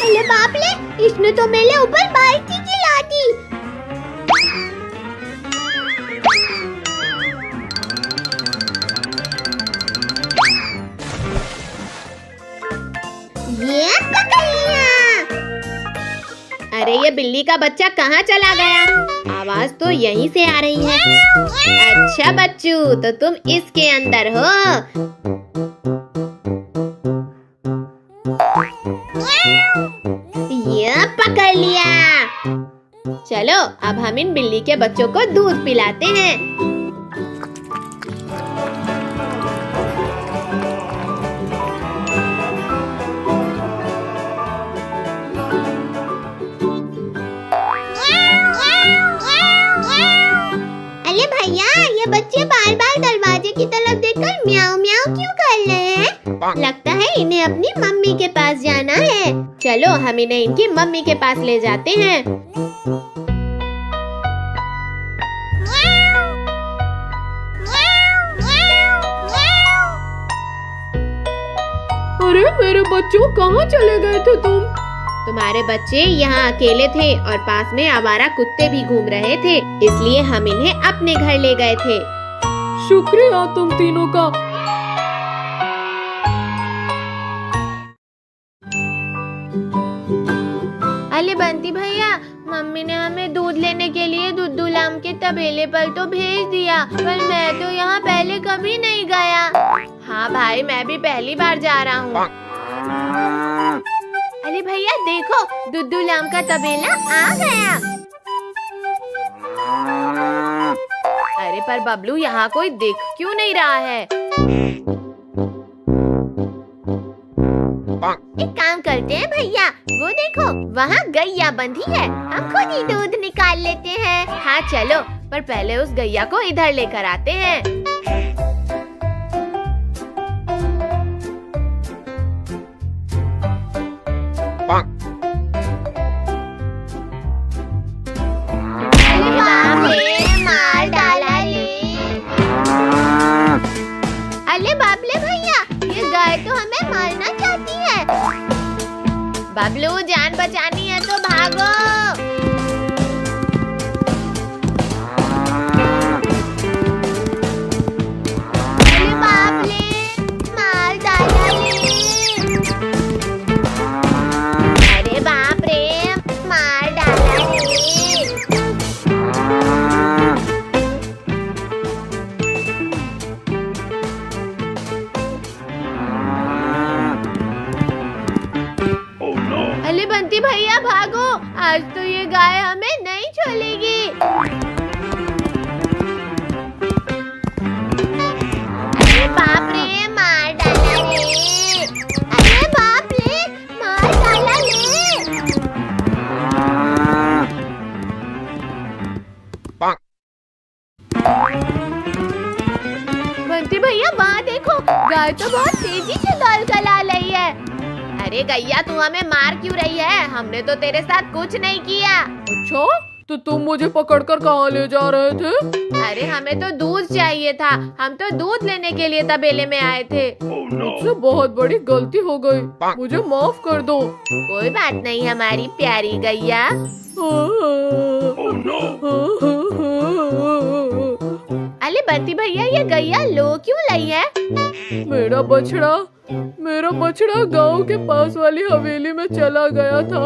अरे बाप रे, इसने तो मेरे ऊपर बाल्टी गिरा दी। ये पकड़ लिया। अरे ये बिल्ली का बच्चा कहाँ चला गया? आवाज तो यहीं से आ रही है। अच्छा बच्चू, तो तुम इसके अंदर हो। ये पकड़ लिया। चलो अब हम इन बिल्ली के बच्चों को दूध पिलाते हैं। अरे भैया, ये बच्चे बार बार दरवाजे की तरफ देखकर म्याऊं म्याऊं क्यों कर रहे हैं? लगता है इन्हें अपनी मम्मी के पास जाना है। चलो हम इन्हें इनकी मम्मी के पास ले जाते हैं। अरे मेरे बच्चों, कहाँ चले गए थे तुम? तुम्हारे बच्चे यहाँ अकेले थे और पास में आवारा कुत्ते भी घूम रहे थे, इसलिए हम इन्हें अपने घर ले गए थे। शुक्रिया तुम तीनों का। अरे बंटी भैया, भैया, मम्मी ने हमें दूध लेने के लिए दुद्दूलाम के तबेले पर तो भेज दिया, पर मैं तो यहाँ पहले कभी नहीं गया। हाँ भाई, मैं भी पहली बार जा रहा हूँ। अरे भैया देखो, दुद्दूलाम का तबेला आ गया। अरे पर बबलू, यहाँ कोई देख क्यों नहीं रहा है? एक काम करते हैं भैया, वो देखो वहाँ गैया बंधी है, हम खुद ही दूध निकाल लेते हैं। हाँ चलो, पर पहले उस गैया को इधर लेकर आते हैं। मार डाला ले। अरे बाप रे भैया, ये गाय तो हमें मारना चाहती है। बबलू, जान बचानी है तो भागो। अरे बाप रे, मार डाला ले। अरे बाप रे, मार डाला ले। Oh no! अरे बंटी भैया भागो, आज तो ये गाय हमें नहीं छोड़ेगी। अरे बाप रे, मार डाला ले। अरे बाप रे, मार डाला ले। बंटी भैया वहाँ देखो, गाय तो बहुत तेजी से दौड़ कर आ रही है। अरे गैया, तू हमें मार क्यों रही है? हमने तो तेरे साथ कुछ नहीं किया। अच्छा, तो तुम मुझे पकड़कर कहाँ ले जा रहे थे? अरे हमें तो दूध चाहिए था, हम तो दूध लेने के लिए तबेले में आए थे। Oh no! मुझसे बहुत बड़ी गलती हो गई, मुझे माफ कर दो। कोई बात नहीं हमारी प्यारी गैया। Oh no! अरे बंटी भैया, ये गैया लो क्यों लाई है? मेरा बछड़ा गांव के पास वाली हवेली में चला गया था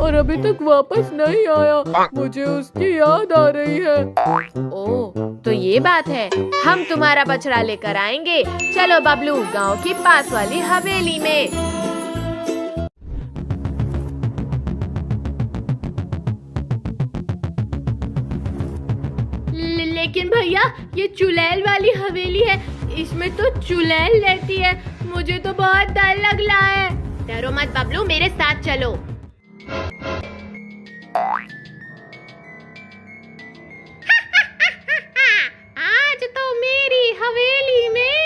और अभी तक वापस नहीं आया। मुझे उसकी याद आ रही है। ओह, तो ये बात है, हम तुम्हारा बछड़ा लेकर आएंगे। चलो बबलू, गांव की पास वाली हवेली में। लेकिन भैया, ये चुड़ैल वाली हवेली है, इसमें तो चुड़ैल रहती है। मुझे तो बहुत डर लग रहा है। डरो मत बबलू, मेरे साथ चलो। आज तो मेरी हवेली में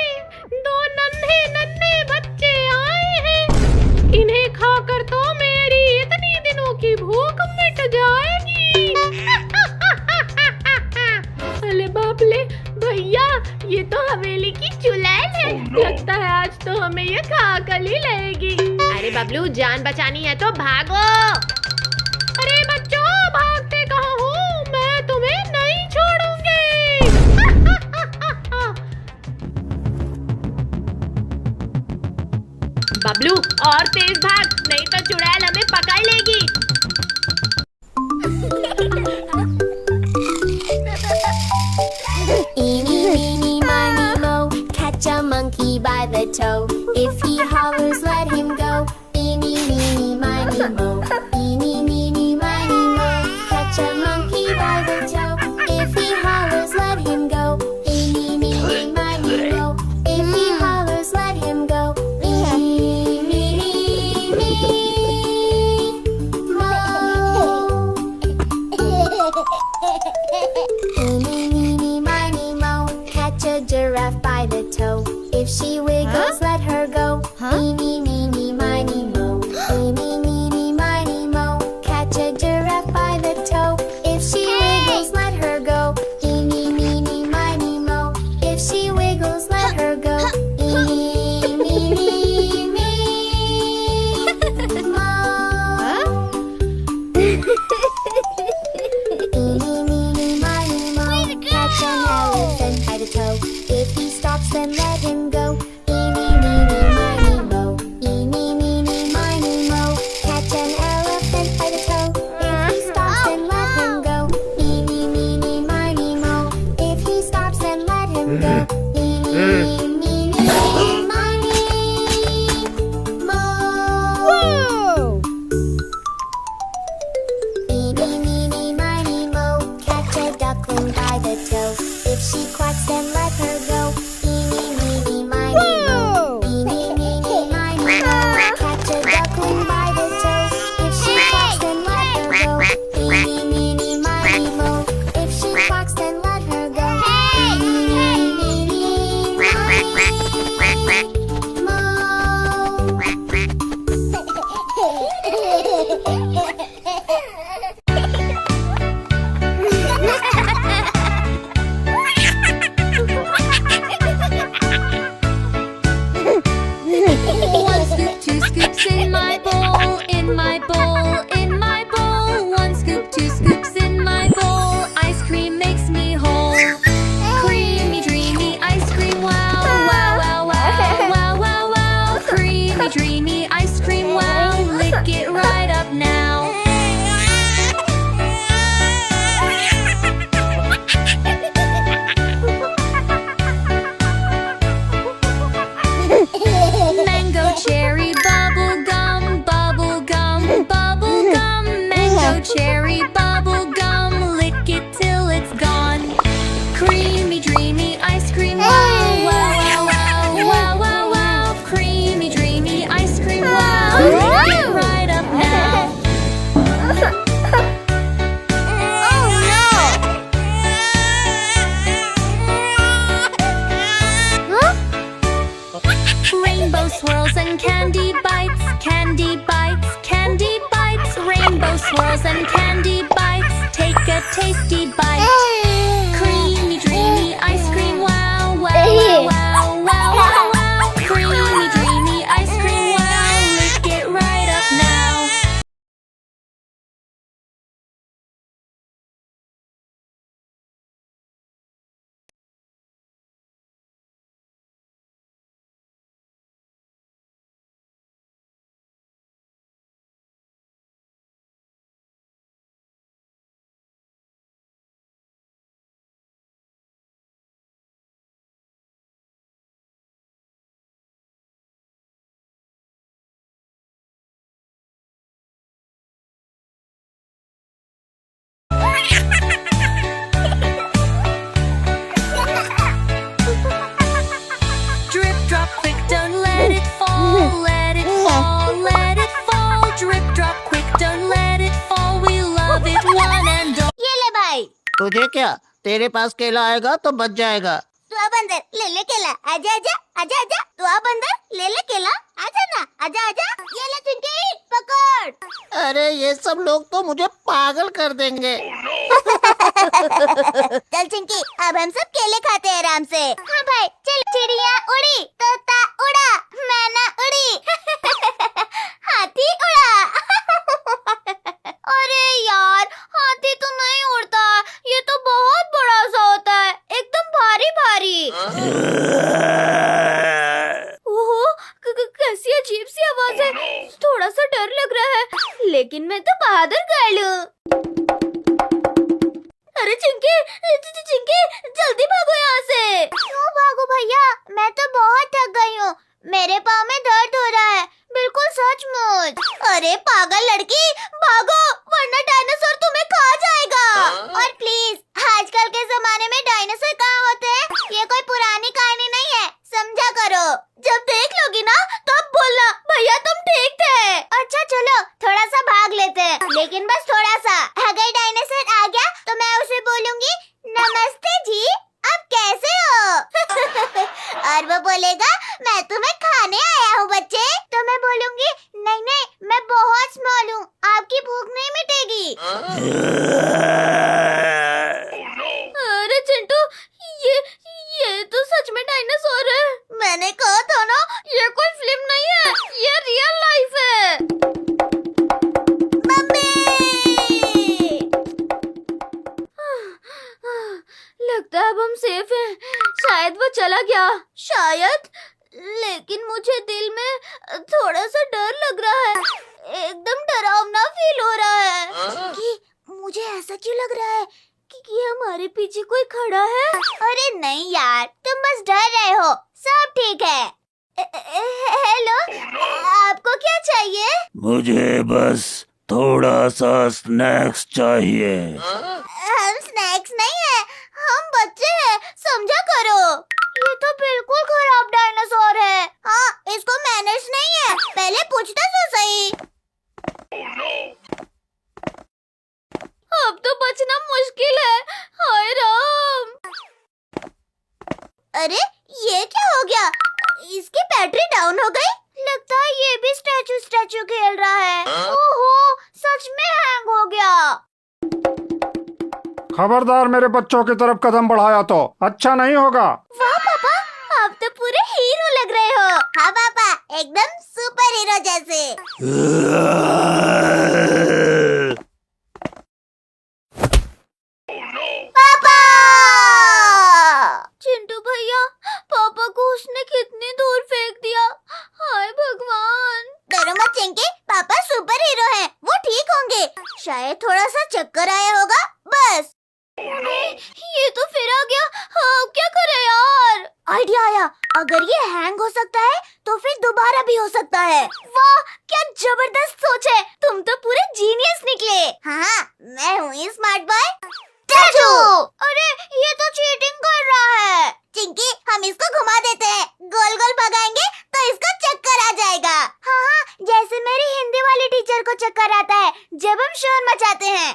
दो नन्हे नन्हे बच्चे आए हैं। इन्हें खाकर तो मेरी इतनी दिनों की भूख मिट जाएगी। अरे बाप ले भैया, ये तो हवेली की चुड़ैल है। लगता है आज तो हमें ये खाकर ही लेगी। अरे बबलू, जान बचानी है तो भागो। अरे बच्चों, भागते कहाँ हो? मैं तुम्हें नहीं छोड़ूंगी। बबलू, और तेज भाग, नहीं तो चुड़ैल हमें पकड़ लेगी। Eeny, meeny, miny, moe, catch a monkey by the toe. If he hollers, let him go. Eeny, meeny, miny, moe. Eeny, meeny, miny, moe, catch a monkey by the toe. If he hollers, let him go. Eeny, meeny, miny, moe. If he hollers, let him go. Eeny, meeny, Eeny, meeny, miny, moe, catch a giraffe by the toe. If she wiggles, let her swirls and candy bites, candy bites, candy bites. Rainbow swirls and candy bites. Take a tasty bite. Creamy, dreamy ice cream. Wow, wow, wow, wow, wow, wow, wow. Creamy, dreamy ice cream. Wow, lick it right up now. Drip drop quick, don't let it fall, let it fall, let it fall. Drip drop quick, don't let it fall. We love it one and all. ये ले भाई, तुझे क्या, तेरे पास केला आएगा तो बच जाएगा। तू अब अंदर ले ले केला। आजा आजा आजा आजा, तू अब अंदर ले ले केला। आजा ना, आजा आजा। ये ले चिंकी, पकड़। अरे ये सब लोग तो मुझे पागल कर देंगे। चल चिंकी, अब हम सब केले खाते हैं आराम से। हाँ भाई, चल। चिड़िया उड़ी, तोता उड़ा, मैना उड़ी, हाथी उड़ा। अरे यार, हाथी तो नहीं उड़ता, ये तो बहुत बड़ा सा होता है, एकदम भारी भारी। ओहो, कैसी अजीब सी आवाज है, थोड़ा सा डर लग रहा है, लेकिन मैं तो बहादुर गर्ल हूँ। अरे चिंकी, चिंकी, जल्दी भागो यहाँ से। क्यों भागो भैया, मैं तो बहुत थक गई हूँ, मेरे पाँव में दर्द हो रहा है, बिल्कुल सचमुच। अरे पागल लड़की, भागो वरना डायनासोर तुम्हें खा जाएगा। और प्लीज, आजकल के जमाने में डायनासोर कहाँ होते हैं, ये कोई पुरानी कहानी नहीं है, समझा करो। जब देख लोगी ना तब बोलना भैया तुम ठीक थे। अच्छा चलो, थोड़ा सा भाग लेते हैं, लेकिन बस थोड़ा सा। अगर डायनासोर आ गया तो मैं उसे बोलूंगी नमस्ते जी, आप कैसे हो? और वो बोलेगा मैं तुम्हें खाने आया हूँ बच्चे। तो मैं बोलूंगी नहीं नहीं, मैं बहुत स्मॉल हूँ, आपकी भूख नहीं मिटेगी। अरे चिंटू, ये तो सच में डायनासोर है। मैंने कहा था ना, ये कोई फिल्म नहीं है, ये रियल लाइफ है। मम्मी! लगता है अब हम सेफ हैं, शायद वो चला गया। शायद, लेकिन मुझे दिल में थोड़ा सा डर लग रहा है, एकदम डरावना फील हो रहा है। कि मुझे ऐसा क्यों लग रहा है कि हमारे पीछे कोई खड़ा है? अरे नहीं यार, तुम बस डर रहे हो, सब ठीक है। हेलो, आपको क्या चाहिए? मुझे बस थोड़ा सा स्नैक्स चाहिए। हम स्नैक्स नहीं है, हम बच्चे हैं, समझा करो। ये तो बिल्कुल खराब डायनासोर है। हाँ, इसको मैनर्स नहीं है, पहले पूछता तो सही। अब तो बचना मुश्किल है, हाय राम। अरे ये क्या हो गया, इसकी बैटरी डाउन हो गई। लगता है ये भी स्टैचू खेल रहा है। ओहो, सच में हैंग हो गया। खबरदार, मेरे बच्चों की तरफ कदम बढ़ाया तो अच्छा नहीं होगा। वाह पापा, आप तो पूरे हीरो लग रहे हो। हाँ पापा, एकदम सुपर हीरो जैसे। पापा! चिंटू भैया, पापा को उसने कितनी दूर फेंक दिया, हाय भगवान। डरो मत चिंकी, पापा सुपर हीरो हैं, वो ठीक होंगे। शायद थोड़ा सा चक्कर आया होगा, बस। ये तो फिर आ गया, हाँ, क्या करे यार। आइडिया आया, अगर ये हैंग हो सकता है तो फिर दोबारा भी हो सकता है। वाह, क्या जबरदस्त सोच है, तुम तो पूरे जीनियस निकले। हाँ, मैं हूँ स्मार्ट बॉय। अरे ये तो चीटिंग कर रहा है। चिंकी, हम इसको घुमा देते हैं, गोल गोल भगाएंगे तो इसको चक्कर आ जाएगा। हाँ हाँ, जैसे मेरी हिंदी वाली टीचर को चक्कर आता है जब हम शोर मचाते हैं।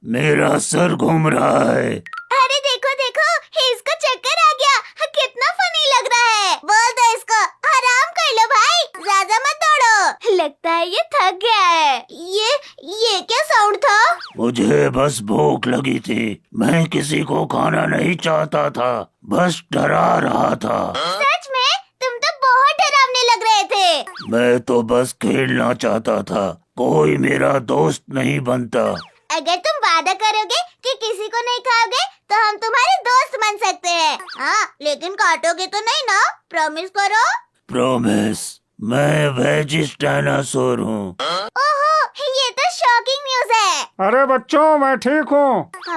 मेरे मेरा सर घूम रहा है। अरे देखो देखो, इसको चक्कर आ गया। कितना फनी लग रहा है। बोल दो इसको आराम कर लो भाई, ज्यादा मत दौड़ो। लगता है ये थक गया है। ये क्या साउंड था? मुझे बस भूख लगी थी, मैं किसी को खाना नहीं चाहता था, बस डरा रहा था। सच में तुम तो बहुत डरावने लग रहे थे। मैं तो बस खेलना चाहता था, कोई मेरा दोस्त नहीं बनता। अगर तुम वादा करोगे कि किसी को नहीं खाओगे तो हम तुम्हारे दोस्त बन सकते हैं। हाँ, लेकिन काटोगे तो नहीं ना? प्रॉमिस करो। प्रॉमिस। मैं वेजिस डायनासोर हूँ। ओहो, ये तो शॉकिंग न्यूज़ है। अरे बच्चों, मैं ठीक हूँ।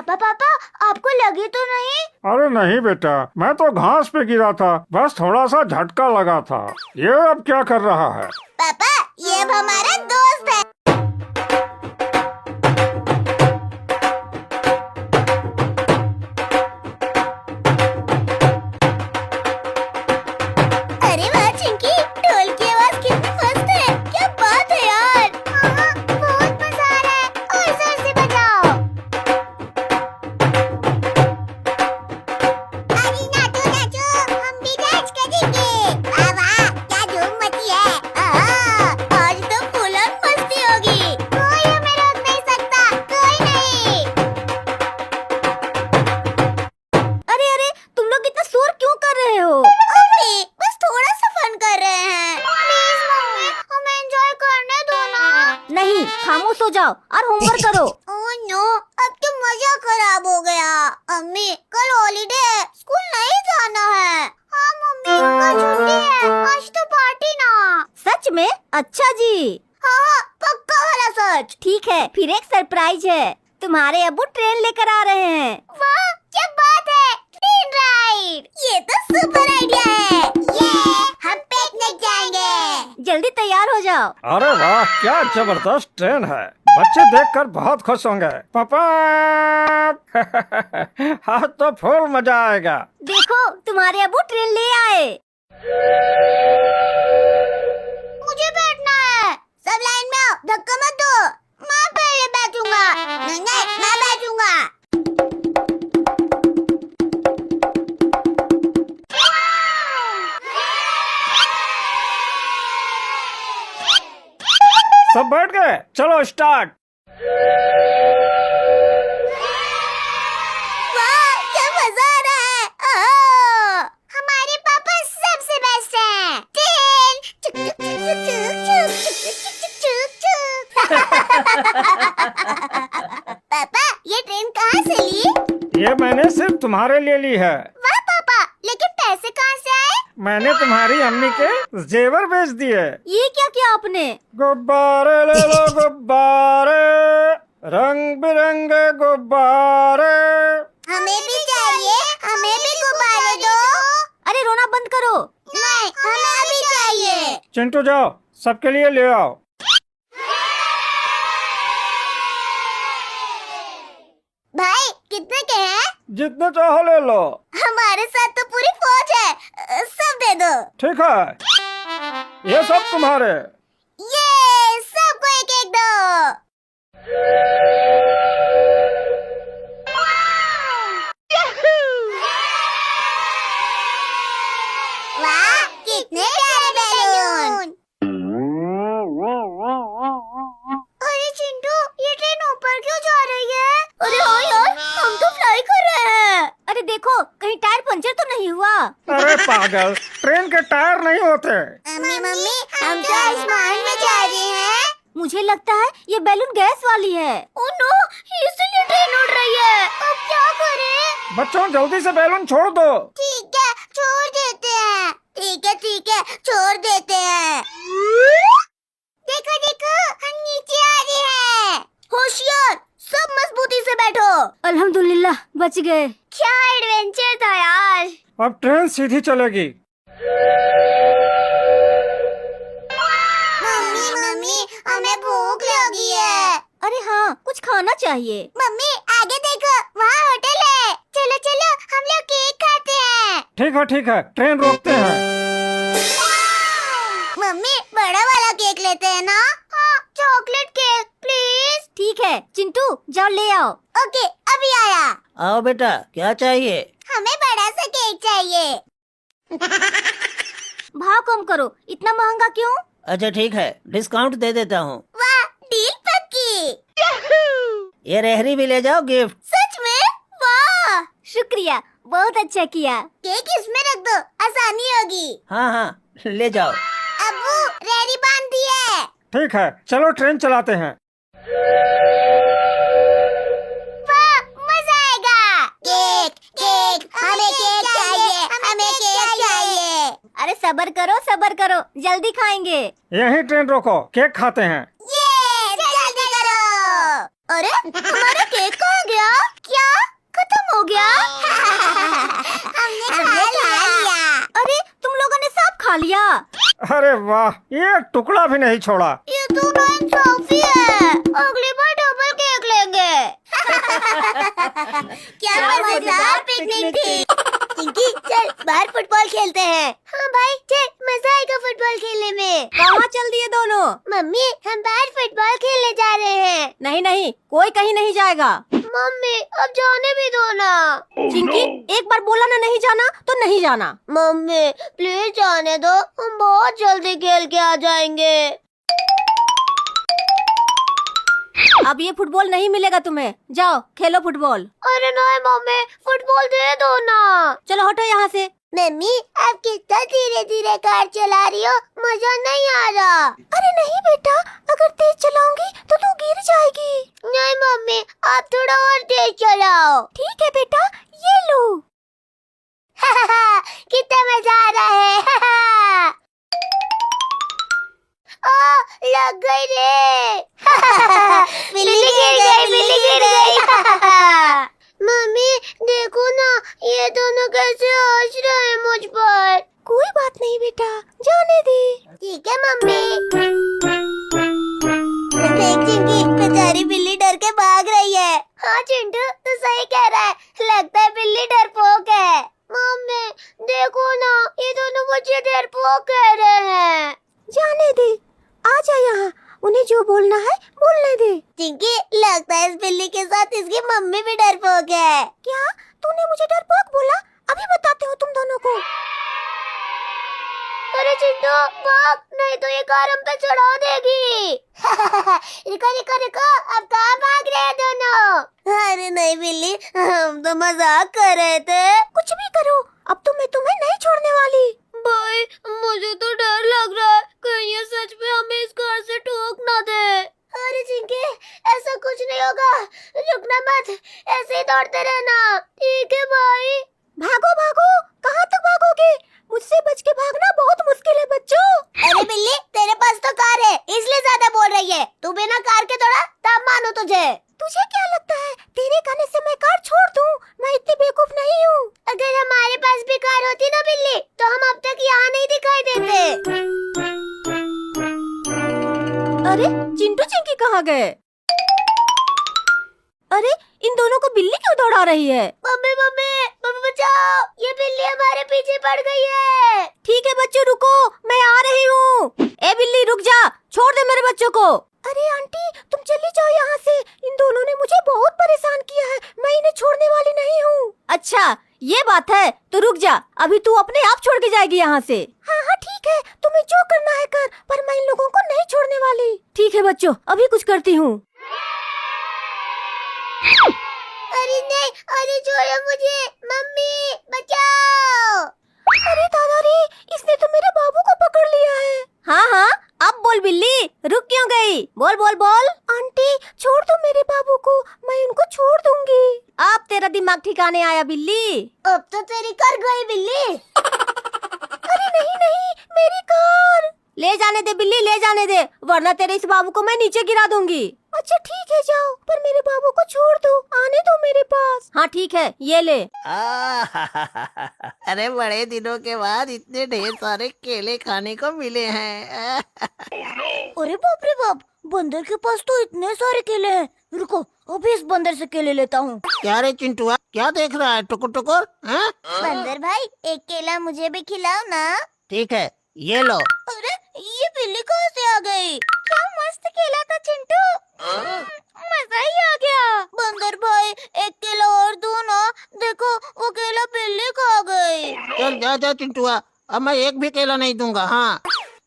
पापा, आपको लगी तो नहीं? अरे नहीं बेटा, मैं तो घास पे गिरा था, बस थोड़ा सा झटका लगा था। ये अब क्या कर रहा है? पापा, ये अब हमारा दोस्त है। अरे वाह चिंकी, ढोल की आवाज कितनी मस्त है। क्या बात है यार। हाँ, बहुत मजा आ रहा है। और जोर से बजाओ। अरे नाचो नाचो, हम भी डांस करेंगे। वाह वाह, क्या धूम मची है। आज तो फुल ऑन मस्ती होगी। कोई हमें रोक नहीं सकता, कोई नहीं। अरे तुम लोग इतना शोर क्यों कर रहे हो? अरे बस थोड़ा सा फन कर रहे हैं। प्लीज मम्मी, हमें एंजॉय करने दो ना। नहीं, खामोश हो जाओ और होमवर्क करो। ओह नो, अब तो मजा खराब हो गया। अम्मी, कल हॉलीडे है, स्कूल नहीं जाना है। हाँ मम्मी, कल छुट्टी है, आज तो पार्टी ना। सच में? अच्छा जी। हाँ, पक्का वाला सच। ठीक है, फिर एक सरप्राइज है। तुम्हारे अब्बू ट्रेन लेकर आ रहे हैं। वाह, क्या बात है, ट्रेन राइड। ये तो सुपर आइडिया है। ये हम पिकनिक जाएंगे। जल्दी तैयार हो जाओ। अरे वाह, क्या जबरदस्त ट्रेन है। बच्चे देखकर बहुत खुश होंगे। पापा हाँ, तो फुल मजा आएगा। देखो, तुम्हारे अब्बू ट्रेन ले आए। मुझे बैठना है। सब लाइन में आओ, धक्का मत दो। मैं पहले बैठूंगा। नहीं, मैं बैठूंगा। सब बैठ गए? चलो स्टार्ट। वाह, क्या मजा आ रहा है। हमारे पापा सबसे बेस्ट हैं। ट्रेन चुक चुक चुक चुक चुक चुक चुक चुक। पापा, ये ट्रेन कहाँ से ली? ये मैंने सिर्फ तुम्हारे लिए ली है। वाह पापा, लेकिन पैसे कहाँ से आए? मैंने तुम्हारी अम्मी के जेवर बेच दिए। ये क्या किया आपने? गुब्बारे ले लो गुब्बारे, रंग बिरंगे गुब्बारे। हमें भी चाहिए, हमें भी गुब्बारे दो। अरे रोना बंद करो। नहीं, हमें भी चाहिए। चिंटू जाओ, सबके लिए ले आओ। भाई, कितने के हैं? जितने चाहो ले लो। हमारे साथ तो पूरी फौज है। सब दे दो। ठीक है, ये सब तुम्हारे। ये सबको एक एक दो। वाह, कितने प्यारे बैलून। अरे चिंटू, ये ट्रेन ऊपर क्यों जा रही है? अरे हाँ यार, हम तो फ्लाई कर रहे हैं। अरे देखो, कहीं टायर पंचर तो नहीं हुआ? अरे पागल, ट्रेन के टायर नहीं होते। मम्मी, हम तो आसमान में जा रहे हैं। मुझे लगता है ये बैलून गैस वाली है। ओह नो, इसलिए ट्रेन उड़ रही है। अब क्या करें? बच्चों, जल्दी से बैलून छोड़ दो। ठीक है, छोड़ देते हैं। ठीक है, छोड़ देते हैं। देखो देखो, हम नीचे आ रहे हैं। होशियार, सब मजबूती से बैठो। अल्हम्दुलिल्लाह, बच गए। क्या एडवेंचर था यार। अब ट्रेन सीधी चलेगी। मम्मी, हमें भूख लगी है। अरे हाँ, कुछ खाना चाहिए। मम्मी, आगे देखो, वहाँ होटल है। चलो चलो, हम लोग केक खाते हैं। ठीक है, ट्रेन रोकते हैं। मम्मी, बड़ा वाला केक लेते हैं ना? हाँ, चॉकलेट केक प्लीज। ठीक है चिंटू जाओ ले आओ। ओके अभी आया। आओ बेटा, क्या चाहिए? हमें बड़ा सा केक चाहिए। भाव कम करो, इतना महंगा क्यों? अच्छा ठीक है, डिस्काउंट दे देता हूँ। वाह डील पक्की। ये रेहड़ी भी ले जाओ गिफ्ट। सच में? वाह शुक्रिया, बहुत अच्छा किया। केक इसमें रख दो, आसानी होगी। हाँ हाँ ले जाओ। अब्बू रेडी बांध दी है। ठीक है, चलो ट्रेन चलाते हैं। वाह मजा आएगा। केक केक हमें केक चाहिए, हमें केक चाहिए। अरे सबर करो जल्दी खाएंगे। यहीं ट्रेन रोको, केक खाते हैं। ये जल्दी करो। अरे हमारा केक कहाँ गया? क्या खत्म हो गया? हमने खा लिया। अरे तुम लोगों ने सब खा लिया? अरे वाह, ये टुकड़ा भी नहीं छोड़ा। ये तो नाइंसाफी है। अगली बार डबल केक लेंगे। क्या मजेदार पिकनिक थी। चिंकी चल बाहर फुटबॉल खेलते हैं। हाँ भाई चल, मजा आएगा फुटबॉल खेलने में। कहाँ चल दिए दोनों? मम्मी हम बाहर फुटबॉल खेलने जा रहे हैं। नहीं कोई कहीं नहीं जाएगा। मम्मी अब जाने भी दो ना। चिंकी एक बार बोला ना नहीं जाना तो नहीं जाना। मम्मी प्लीज जाने दो, हम बहुत जल्दी खेल के आ जाएंगे। अब ये फुटबॉल नहीं मिलेगा तुम्हें, जाओ खेलो फुटबॉल। अरे नहीं मम्मी, फुटबॉल दे दो ना। चलो हटो यहाँ से। मम्मी आप कितना धीरे धीरे कार चला रही हो, मजा नहीं आ रहा। अरे नहीं बेटा, अगर तेज चलाऊंगी तो तू गिर जाएगी। नहीं मम्मी आप थोड़ा और तेज चलाओ। ठीक है बेटा, ये लो। कितना मजा आ रहा है। लग गई रे। बिल्ली गिर गई। मम्मी देखो ना, ये दोनों कैसे हंस रहे हैं मुझ पर। कोई बात नहीं बेटा, जाने दे। ठीक है मम्मी। देख चिंकी, बेचारी बिल्ली डर के भाग रही है। हाँ चिंटू तू सही कह रहा है, लगता है बिल्ली डरपोक है। मम्मी देखो ना, ये दोनों मुझे डरपोक कह रहे हैं। जाने दे, आ जा यहाँ, उन्हें जो बोलना है बोलने दे। चिंकी लगता है इस बिल्ली के साथ इसकी मम्मी भी डरपोक है। क्या तूने मुझे डरपोक बोला? अभी बताते हो तुम दोनों को। अरे चिंटू भाग, नहीं तो ये कार हम पे चढ़ा देगी। रुको, अब कहाँ भाग रहे हैं दोनों? अरे नहीं बिल्ली, हम तो मजाक कर रहे थे। कुछ भी करो, अब तो मैं तुम्हें नहीं छोड़ने वाली। भाई मुझे तो डर लग रहा है, कहीं ये सच में हमें इस कार से ठोक ना दे। अरे चिंकी ऐसा कुछ नहीं होगा, रुकना मत, ऐसे ही दौड़ते रहना। ठीक है भाई। भागो भागो, कहाँ तक भागोगे? मुझसे बच के भागना बहुत मुश्किल है बच्चों। अरे बिल्ली तेरे पास तो कार है, इसलिए ज्यादा बोल रही है। तू बिना कार के दौड़ा तब मानो तुझे। तुझे क्या लगता है तेरे कहने से मैं कार छोड़ दूं? मैं इतनी बेवकूफ नहीं हूँ। अगर हमारे पास भी कार होती ना बिल्ली, तो हम अब तक यहाँ नहीं दिखाई देते। अरे चिंटू चिंकी कहाँ गए? अरे इन दोनों को बिल्ली क्यों दौड़ा रही है? मम्मी बचाओ, ये बिल्ली हमारे पीछे पड़ गई है। ठीक है बच्चों रुको, मैं आ रही हूँ। ए बिल्ली रुक जा, छोड़ दे मेरे बच्चों को। अरे आंटी तुम चली जाओ यहाँ से, इन दोनों ने मुझे बहुत परेशान किया है, मैं इन्हें छोड़ने वाली नहीं हूँ। अच्छा ये बात है, तो रुक जा, अभी तू अपने आप छोड़ के जाएगी यहाँ से। हाँ हाँ ठीक है, तुम्हें जो करना है कर, पर मैं इन लोगों को नहीं छोड़ने वाली। ठीक है बच्चों, अभी कुछ करती हूँ। अरे नहीं, अरे छोड़ो मुझे, मम्मी बचाओ। अरे दादाजी, इसने तो मेरे बाबू को पकड़ लिया है। हाँ अब बोल बिल्ली, रुक क्यों गई? बोल बोल बोल। आंटी छोड़ दो मेरे बाबू को, मैं उनको छोड़ दूंगी। अब तेरा दिमाग ठिकाने आया बिल्ली? अब तो तेरी कार गई बिल्ली। अरे नहीं मेरी कार। ले जाने दे बिल्ली, ले जाने दे, वरना तेरे इस बाबू को मैं नीचे गिरा दूंगी। अच्छा ठीक है जाओ, पर मेरे बाबू को छोड़ दो, आने दो मेरे पास। हाँ ठीक है, ये ले। अरे बड़े दिनों के बाद इतने ढेर सारे केले खाने को मिले हैं। अरे बाप रे बाप, बंदर के पास तो इतने सारे केले हैं। रुको अभी इस बंदर से केले लेता हूँ। क्या रे चिंटुआ, क्या देख रहा है टुकुर टुकुर? बंदर भाई एक केला मुझे भी खिलाओ ना। ठीक है ये लो। अरे ये बिल्ली कहाँ से आ गई? क्या मस्त केला था चिंटू। जा जा चिंटुआ, अब मैं एक भी केला नहीं दूंगा। हाँ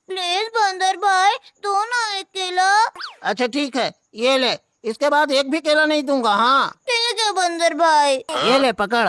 प्लीज बंदर भाई, दो ना एक केला। अच्छा ठीक है, ये ले, इसके बाद एक भी केला नहीं दूंगा। हाँ ठीक है बंदर भाई। ये ले पकड़।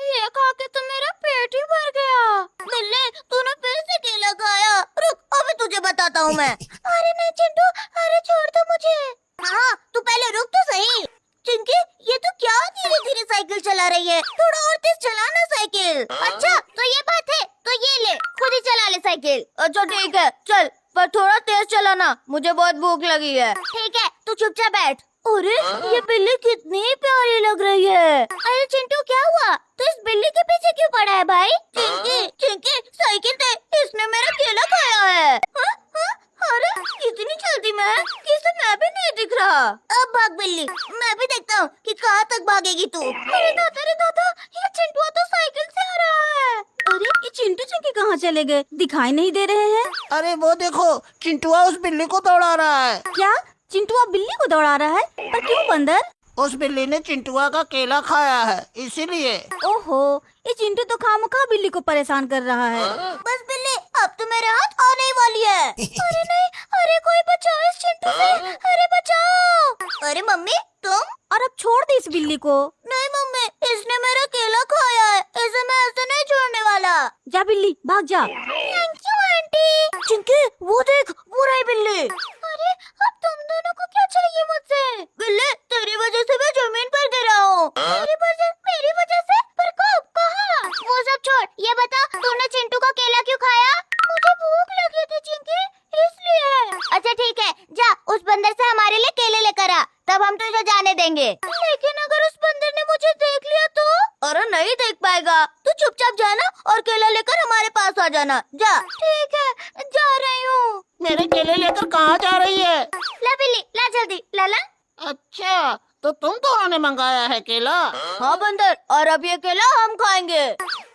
ये खा के तो मेरा पेट ही भर गया। बिल्ली, तूने फिर से केला खाया। रुक, अभी तुझे बताता हूँ मैं। अरे नहीं चिंटू, अरे छोड़ दो मुझे। हाँ तू पहले रुक तो सही। चिंकी, ये तू क्या धीरे धीरे साइकिल चला रही है? थोड़ा और तेज चलाना साइकिल। अच्छा तो ये बात है, तो ये ले, खुद ही चला ले साइकिल। अच्छा ठीक है, चल, पर थोड़ा तेज चलाना, मुझे बहुत भूख लगी है। ठीक है, तू चुपचाप बैठ। अरे ये बिल्ली कितनी प्यारी लग रही है। अरे चिंटू क्या हुआ? तो इस बिल्ली के पीछे क्यों पड़ा है भाई? चिंकी, चिंकी साइकिल दे, इसने मेरा केला खाया है। हा? हा? अरे इतनी जल्दी में किसे मैं भी नहीं दिख रहा। अब भाग बिल्ली, मैं भी देखता हूँ कि कहाँ तक भागेगी तू। अरे दादा, ये चिंटू तो साइकिल से आ रहा है। अरे ये चिंटू चिंकी कहाँ चले गए? दिखाई नहीं दे रहे हैं। अरे वो देखो, चिंटुआ उस बिल्ली को दौड़ा रहा है। क्या चिंटुआ बिल्ली को दौड़ा रहा है? पर क्यों बंदर? उस बिल्ली ने चिंटुआ का केला खाया है, इसीलिए। ओहो, ये चिंटू तो खामखा बिल्ली को परेशान कर रहा है। बस बिल्ली, अब तो मेरे हाथ आने ही वाली है। अरे नहीं, अरे कोई बचाओ इस चिंटू से, अरे बचाओ। अरे मम्मी तुम? और अब छोड़ दे इस बिल्ली को। नहीं मम्मी, इसने मेरा केला खाया है, इसे मैं ऐसे नहीं छोड़ने वाला। जा बिल्ली, भाग जा। Thank you aunty. चिंकी, वो देख, वो रही बिल्ली। अरे अब तुम दोनों को क्या चाहिए मुझसे? बिल्ली, तेरी वजह से मैं जमीन पर गिरा हूँ। मेरी वजह से? पर कब, कहाँ? वो सब छोड़, ये बता, तूने चिंटू का केला क्यों खाया? मुझे भूख लगी थी चिंकी, इसलिए। अच्छा ठीक है, जा उस बंदर से हमारे लिए केले लेकर आ, तब हम तुझे जाने देंगे। लेकिन अगर उस बंदर ने मुझे देख लिया तो? अरे नहीं देख पाएगा, तू चुपचाप जाना और केला लेकर हमारे पास आ जाना। जा। ठीक है, जा रही हूँ। मेरे केले लेकर कहाँ जा रही है? ला बिल्ली, ला जल्दी, ला ला। अच्छा, तो तुम दोनों ने मंगाया है केला? हाँ बंदर, और अब ये केला हम खाएंगे।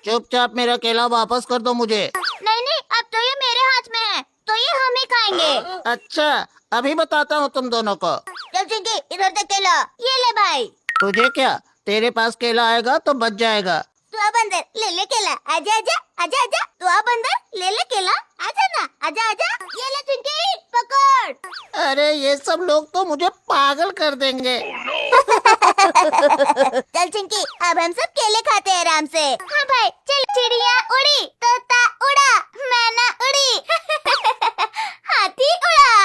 चुपचाप मेरा केला वापस कर दो मुझे। नहीं, अब तो ये मेरे हाथ में है, तो ये हम ही खाएंगे। अच्छा, अभी बताता हूँ तुम दोनों को। चल चिंकी, इधर देख केला, ये ले भाई। तुझे क्या, तेरे पास केला आएगा तो बच जाएगा। तू आ बंदर, ले ले केला, आजा आजा, आजा आजा। तू आ बंदर, ले ले केला, आजा ना, आजा आजा। ये ले चिंकी, पकड़। अरे ये सब लोग तो मुझे पागल कर देंगे। चल चिंकी, अब हम सब केले खाते हैं आराम से। हाँ भाई, चल। चिड़िया उड़ी, तोता उड़ा, मैना उड़ी, हाथी उड़ा।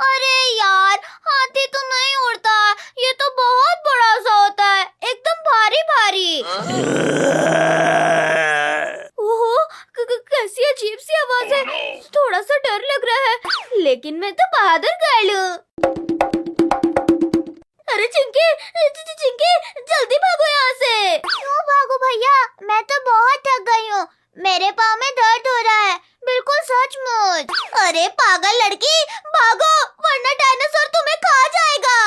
अरे यार, हाथी तो नहीं उड़ता, ये तो बहुत बड़ा सा होता है, एकदम भारी भारी। ओहो, कैसी अजीब सी आवाज है, थोड़ा सा डर लग रहा है, लेकिन मैं तो बहादुर गर्ल हूँ। अरे चिंकी, चिंकी, जल्दी भागो यहाँ से। क्यों भागो भैया, मैं तो बहुत थक गई हूँ, मेरे पाँव में दर्द हो रहा है, बिल्कुल सचमुच। अरे पागल लड़की, भागो वरना डायनासोर तुम्हें खा जाएगा।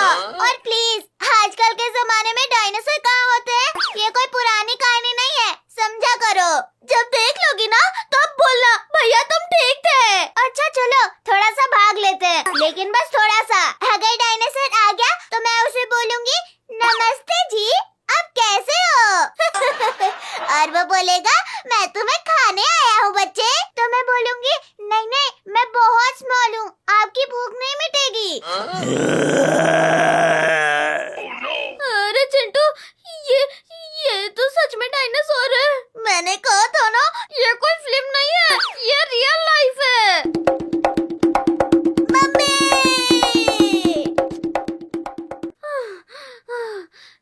और प्लीज, आजकल के जमाने में डायनासोर कहाँ होते हैं? ये कोई पुरानी कहानी नहीं है, समझा करो। जब देख लोगी ना तब बोलना भैया तुम ठीक थे। अच्छा चलो, थोड़ा सा भाग लेते हैं, लेकिन बस थोड़ा सा। अगर डायनासोर आ गया तो मैं उसे बोलूंगी नमस्ते जी, आप कैसे हो? और वो बोलेगा मैं तुम्हें खाने आया हूँ बच्चे। तो मैं बोलूंगी नहीं, मैं बहुत स्मॉल हूँ, आपकी भूख नहीं मिटेगी। अरे चिंटू, ये तो सच में डायनासोर है। मैंने कहा था ना, ये कोई फिल्म नहीं है, ये रियल लाइफ है। मम्मी!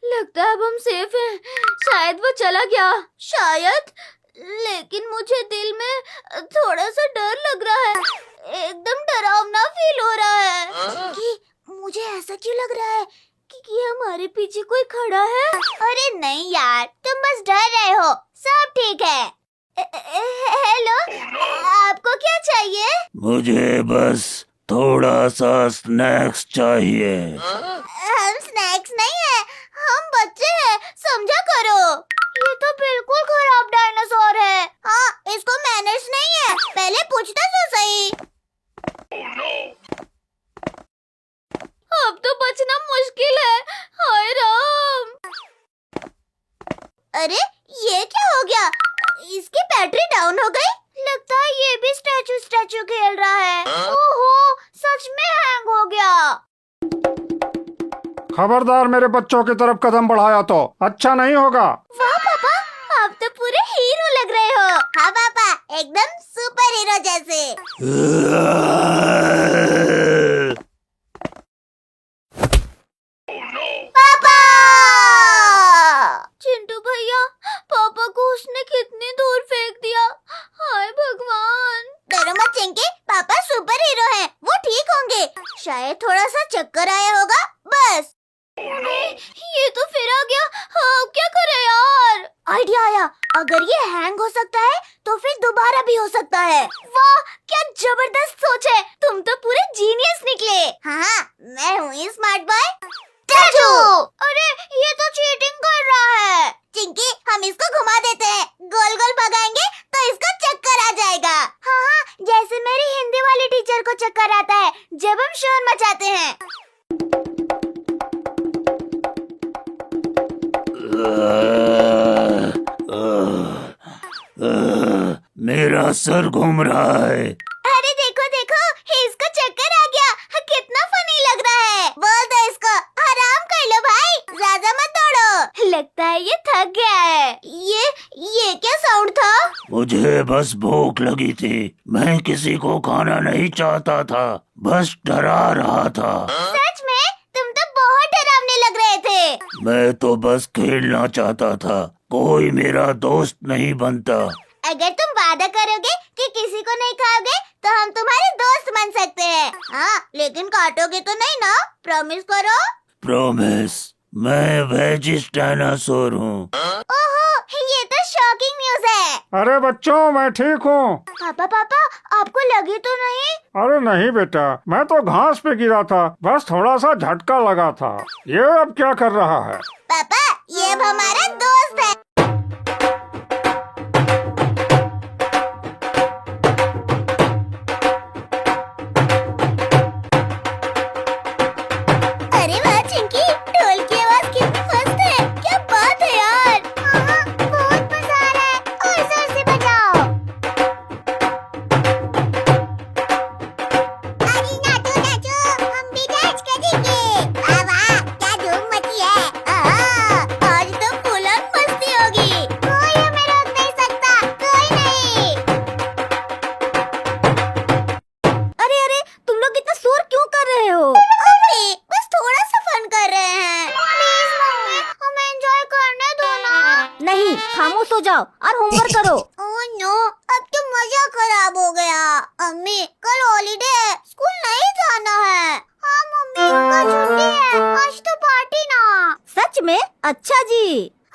लगता है अब हम सेफ हैं, शायद वो चला गया। शायद, लेकिन मुझे दिल में थोड़ा सा डर लग रहा है, एकदम डरावना फील हो रहा है। कि मुझे ऐसा क्यों लग रहा है कि हमारे पीछे कोई खड़ा है? अरे नहीं यार, तुम बस डर रहे हो, सब ठीक है। हेलो, आपको क्या चाहिए? मुझे बस थोड़ा सा स्नैक्स चाहिए। हम स्नैक्स नहीं है, हम बच्चे हैं, समझा करो। ये तो बिल्कुल खराब डायनासोर है। हाँ, इसको मैनर्स नहीं है, पहले पूछता तो सही। अब तो बचना मुश्किल है, हाय राम। बैटरी डाउन हो गई। लगता है ये भी स्टैचू स्टैचू खेल रहा है। ओहो, सच में हैंग हो गया। खबरदार मेरे बच्चों की तरफ कदम बढ़ाया तो अच्छा नहीं होगा। वाह पापा, आप तो पूरे हीरो लग रहे हो। हाँ पापा, एकदम सुपर हीरो जैसे। पापा! चिंटू भैया, पापा को उसने कितनी दूर फेंक दिया। हाय भगवान। डरो मत चिंकी, पापा सुपर हीरो हैं, वो ठीक होंगे। शायद थोड़ा सा चक्कर आया होगा, बस। ये तो फिर आ गया। हाँ, क्या करे यार। आइडिया आया, अगर ये हैंग हो सकता है तो फिर दोबारा भी हो सकता है। वाह, क्या जबरदस्त सोच है। तुम तो पूरे जीनियस निकले। हाँ, मैं हूँ स्मार्ट बॉय स्टैचू। अरे ये तो चीटिंग कर रहा है। चिंकी, हम इसको घुमा देते हैं, गोल गोल भगाएंगे तो इसको चक्कर आ जाएगा। हाँ, जैसे मेरी हिंदी वाली टीचर को चक्कर आता है जब हम शोर मचाते हैं। मेरा सर घूम रहा है। अरे देखो देखो, इसको चक्कर आ गया। कितना फनी लग रहा है। बोल दो इसको, आराम कर लो भाई, ज्यादा मत दौड़ो। लगता है ये थक गया है। ये क्या साउंड था? मुझे बस भूख लगी थी, मैं किसी को खाना नहीं चाहता था, बस डरा रहा था। सच में? तुम तो बहुत डरावने लग रहे थे। मैं तो बस खेलना चाहता था, कोई मेरा दोस्त नहीं बनता। अगर तुम वादा करोगे कि किसी को नहीं खाओगे तो हम तुम्हारे दोस्त बन सकते हैं। हाँ, लेकिन काटोगे तो नहीं ना? प्रॉमिस करो। प्रॉमिस। मैं वेजिस डायनासोर हूँ। ओहो, ये तो शॉकिंग न्यूज़ है। अरे बच्चों, मैं ठीक हूँ। पापा, आपको लगी तो नहीं? अरे नहीं बेटा, मैं तो घास पे गिरा था, बस थोड़ा सा झटका लगा था। ये अब क्या कर रहा है? पापा, ये अब हमारा दोस्त है। अरे वाह चिंकी, ढोल की आवाज कितनी मस्त है। क्या बात है यार। हाँ, बहुत मजा आ रहा है। और जोर से बजाओ। अरे नाचो नाचो, हम भी डांस करेंगे। वाह वाह, क्या धूम मची है। आज तो फुल ऑन मस्ती होगी। कोई हमें रोक नहीं सकता, कोई नहीं। अरे तुम लोग इतना शोर क्यों कर रहे हो? मम्मी, बस थोड़ा सा फन कर रहे हैं। प्लीज मम्मी, हमें एंजॉय करने दो ना। नहीं, खामोश हो जाओ और होमवर्क करो। ओह नो, अब तो मजा खराब हो गया। अम्मी, कल हॉलीडे है, स्कूल नहीं जाना है। हाँ मम्मी, कल छुट्टी है, आज तो पार्टी ना। सच में? अच्छा जी।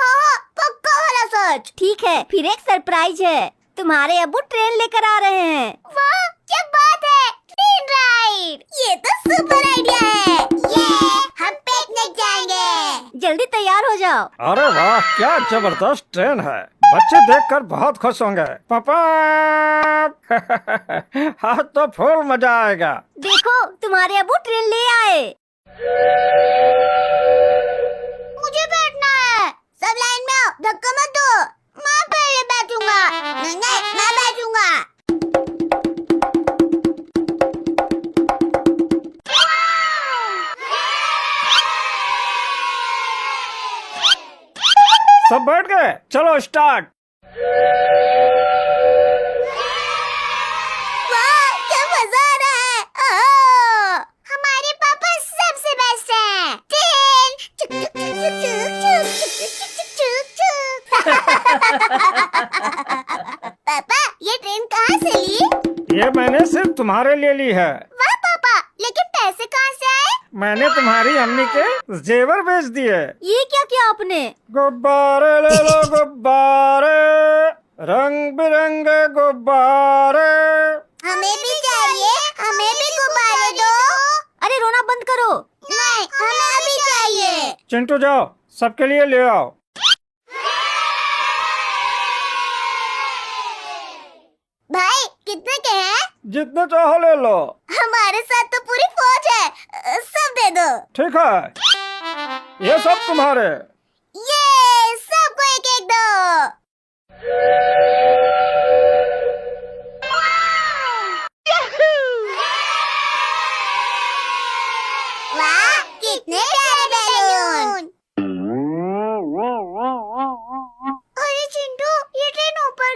हाँ, पक्का वाला सच। ठीक है, फिर एक सरप्राइज है। तुम्हारे अब्बू ट्रेन लेकर आ रहे हैं। वाह, क्या बात है, ट्रेन राइड। ये तो सुपर आइडिया है। ये हम पिकनिक जाएंगे। जल्दी तैयार हो जाओ। अरे वाह, क्या जबरदस्त ट्रेन है। बच्चे देखकर बहुत खुश होंगे। पापा आज तो फुल मजा आएगा। देखो, तुम्हारे अब्बू ट्रेन ले आए। मुझे बैठना है। सब लाइन में आओ, धक्का मत दो। मैं पहले बैठूंगा। नहीं, मैं बैठूंगा। सब बैठ गए, चलो स्टार्ट। वाह, क्या मजा आ रहा है। हमारे पापा सबसे बेस्ट हैं। ट्रेन चुक चुक चुक चुक चुक चुक चुक चुक चुक। पापा, ये ट्रेन कहाँ से ली? ये मैंने सिर्फ तुम्हारे लिए ली है। वाह पापा, लेकिन पैसे कहाँ से आए? मैंने तुम्हारी अम्मी के जेवर बेच दिए। ये क्या किया आपने? गुब्बारे ले लो गुब्बारे, रंग बिरंगे गुब्बारे। हमें भी चाहिए, हमें भी गुब्बारे दो। अरे रोना बंद करो। नहीं, हमें भी चाहिए। चिंटू जाओ, सबके लिए ले आओ। भाई, कितने के हैं? जितने चाहो ले लो। हमारे साथ तो पूरी फौज है, सब दे दो। ठीक है, ये सब तुम्हारे। ये सबको एक एक दो।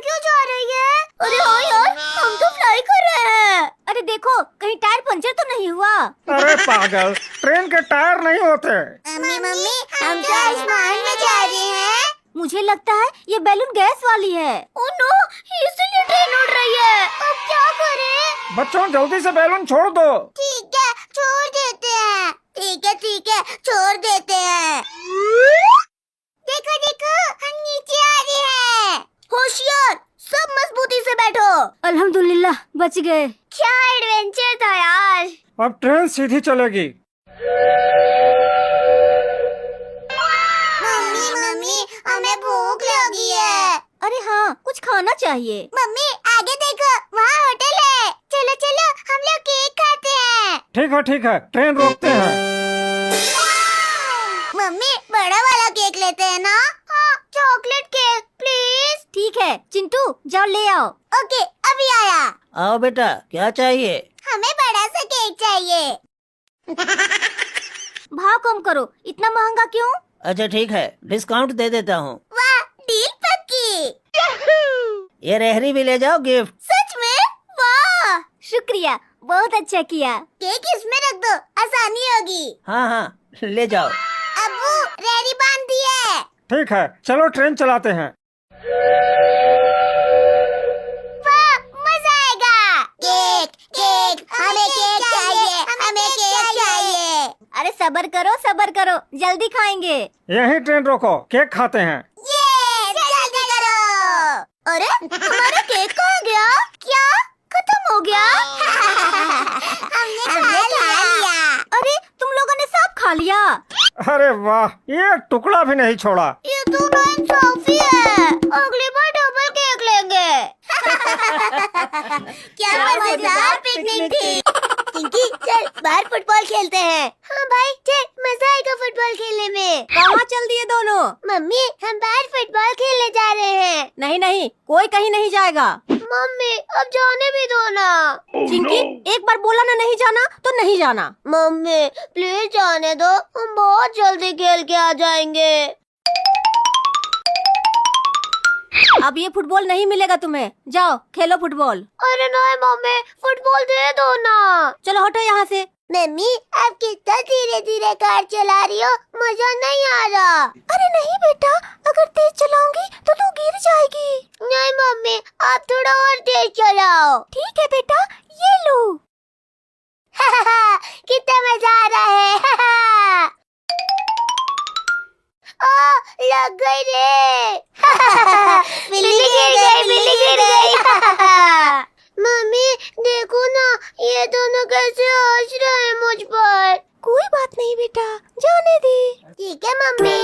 क्यों जा रही है? अरे हाँ यार, हम तो फ्लाई कर रहे हैं। अरे देखो कहीं टायर पंचर तो नहीं हुआ। अरे पागल, ट्रेन के टायर नहीं होते। मम्मी हम तो आसमान में जा रहे हैं। मुझे लगता है ये बैलून गैस वाली है। ओह नो, इसलिए ट्रेन उड़ रही है। अब क्या करें? बच्चों जल्दी से बैलून छोड़ दो। ठीक है, छोड़ देते हैं। ठीक है, छोड़ देते हैं। देखो देखो, हम नीचे आ रहे हैं। होशियार, सब मजबूती से बैठो। अल्हम्दुलिल्लाह बच गए। क्या एडवेंचर था यार। अब ट्रेन सीधी चलेगी। मम्मी हमें भूख लगी है। अरे हाँ, कुछ खाना चाहिए। मम्मी आगे देखो, वहाँ होटल है। चलो चलो, हम लोग केक खाते हैं। ठीक है, ट्रेन रोकते हैं। मम्मी बड़ा वाला केक लेते हैं ना? हाँ, चॉकलेट केक प्लीज। ठीक है चिंटू, जाओ ले आओ। ओके, अभी आया। आओ बेटा, क्या चाहिए? हमें बड़ा सा केक चाहिए। भाव कम करो, इतना महंगा क्यों? अच्छा ठीक है, डिस्काउंट दे देता हूँ। वाह, डील पक्की। ये रेहड़ी भी ले जाओ गिफ्ट। सच में? वाह, शुक्रिया, बहुत अच्छा किया। केक इसमें रख दो, आसानी होगी। हाँ ले जाओ। अब्बू रेडी बांध दी है। ठीक है, चलो ट्रेन चलाते हैं। वाह, मजा आएगा। केक, हमें केक चाहिए, हमें केक चाहिए। अरे सबर करो, जल्दी खाएंगे। यही ट्रेन रोको, केक खाते हैं। ये जल्दी करो। अरे हमारा केक कहाँ गया? क्या खत्म हो गया? हमने खा लिया। अरे तुम लोगों ने सब खा लिया। अरे वाह, ये टुकड़ा भी नहीं छोड़ा। ये तो नाइंसाफी है। अगली बार डबल केक लेंगे। क्या मजेदार पिकनिक थी। चिंकी चल बाहर फुटबॉल खेलते हैं। हाँ भाई चल, मजा आएगा फुटबॉल खेलने में। कहाँ चल दिए दोनों? मम्मी हम बाहर फुटबॉल खेलने जा रहे हैं। नहीं, कोई कहीं नहीं जाएगा। मम्मी अब जाने भी दो ना। चिंकी एक बार बोला ना नहीं जाना तो नहीं जाना। मम्मी प्लीज जाने दो, हम बहुत जल्दी खेल के आ जाएंगे। अब ये फुटबॉल नहीं मिलेगा तुम्हें, जाओ खेलो फुटबॉल। अरे नहीं मम्मी, फुटबॉल दे दो ना। चलो हटो यहाँ से। मम्मी आप कितना धीरे धीरे कार चला रही हो, मजा नहीं आ रहा। अरे नहीं बेटा, अगर तेज चलाऊंगी तो तू गिर जाएगी। नहीं मम्मी, आप थोड़ा और तेज चलाओ। ठीक है बेटा, ये लो। कितना मजा आ रहा है। लग गई रे। बिल्ली गिर गई। मम्मी देखो ना, ये दोनों कैसे हंस रहे हैं मुझ पर। कोई बात नहीं बेटा, जाने दे। ठीक है मम्मी।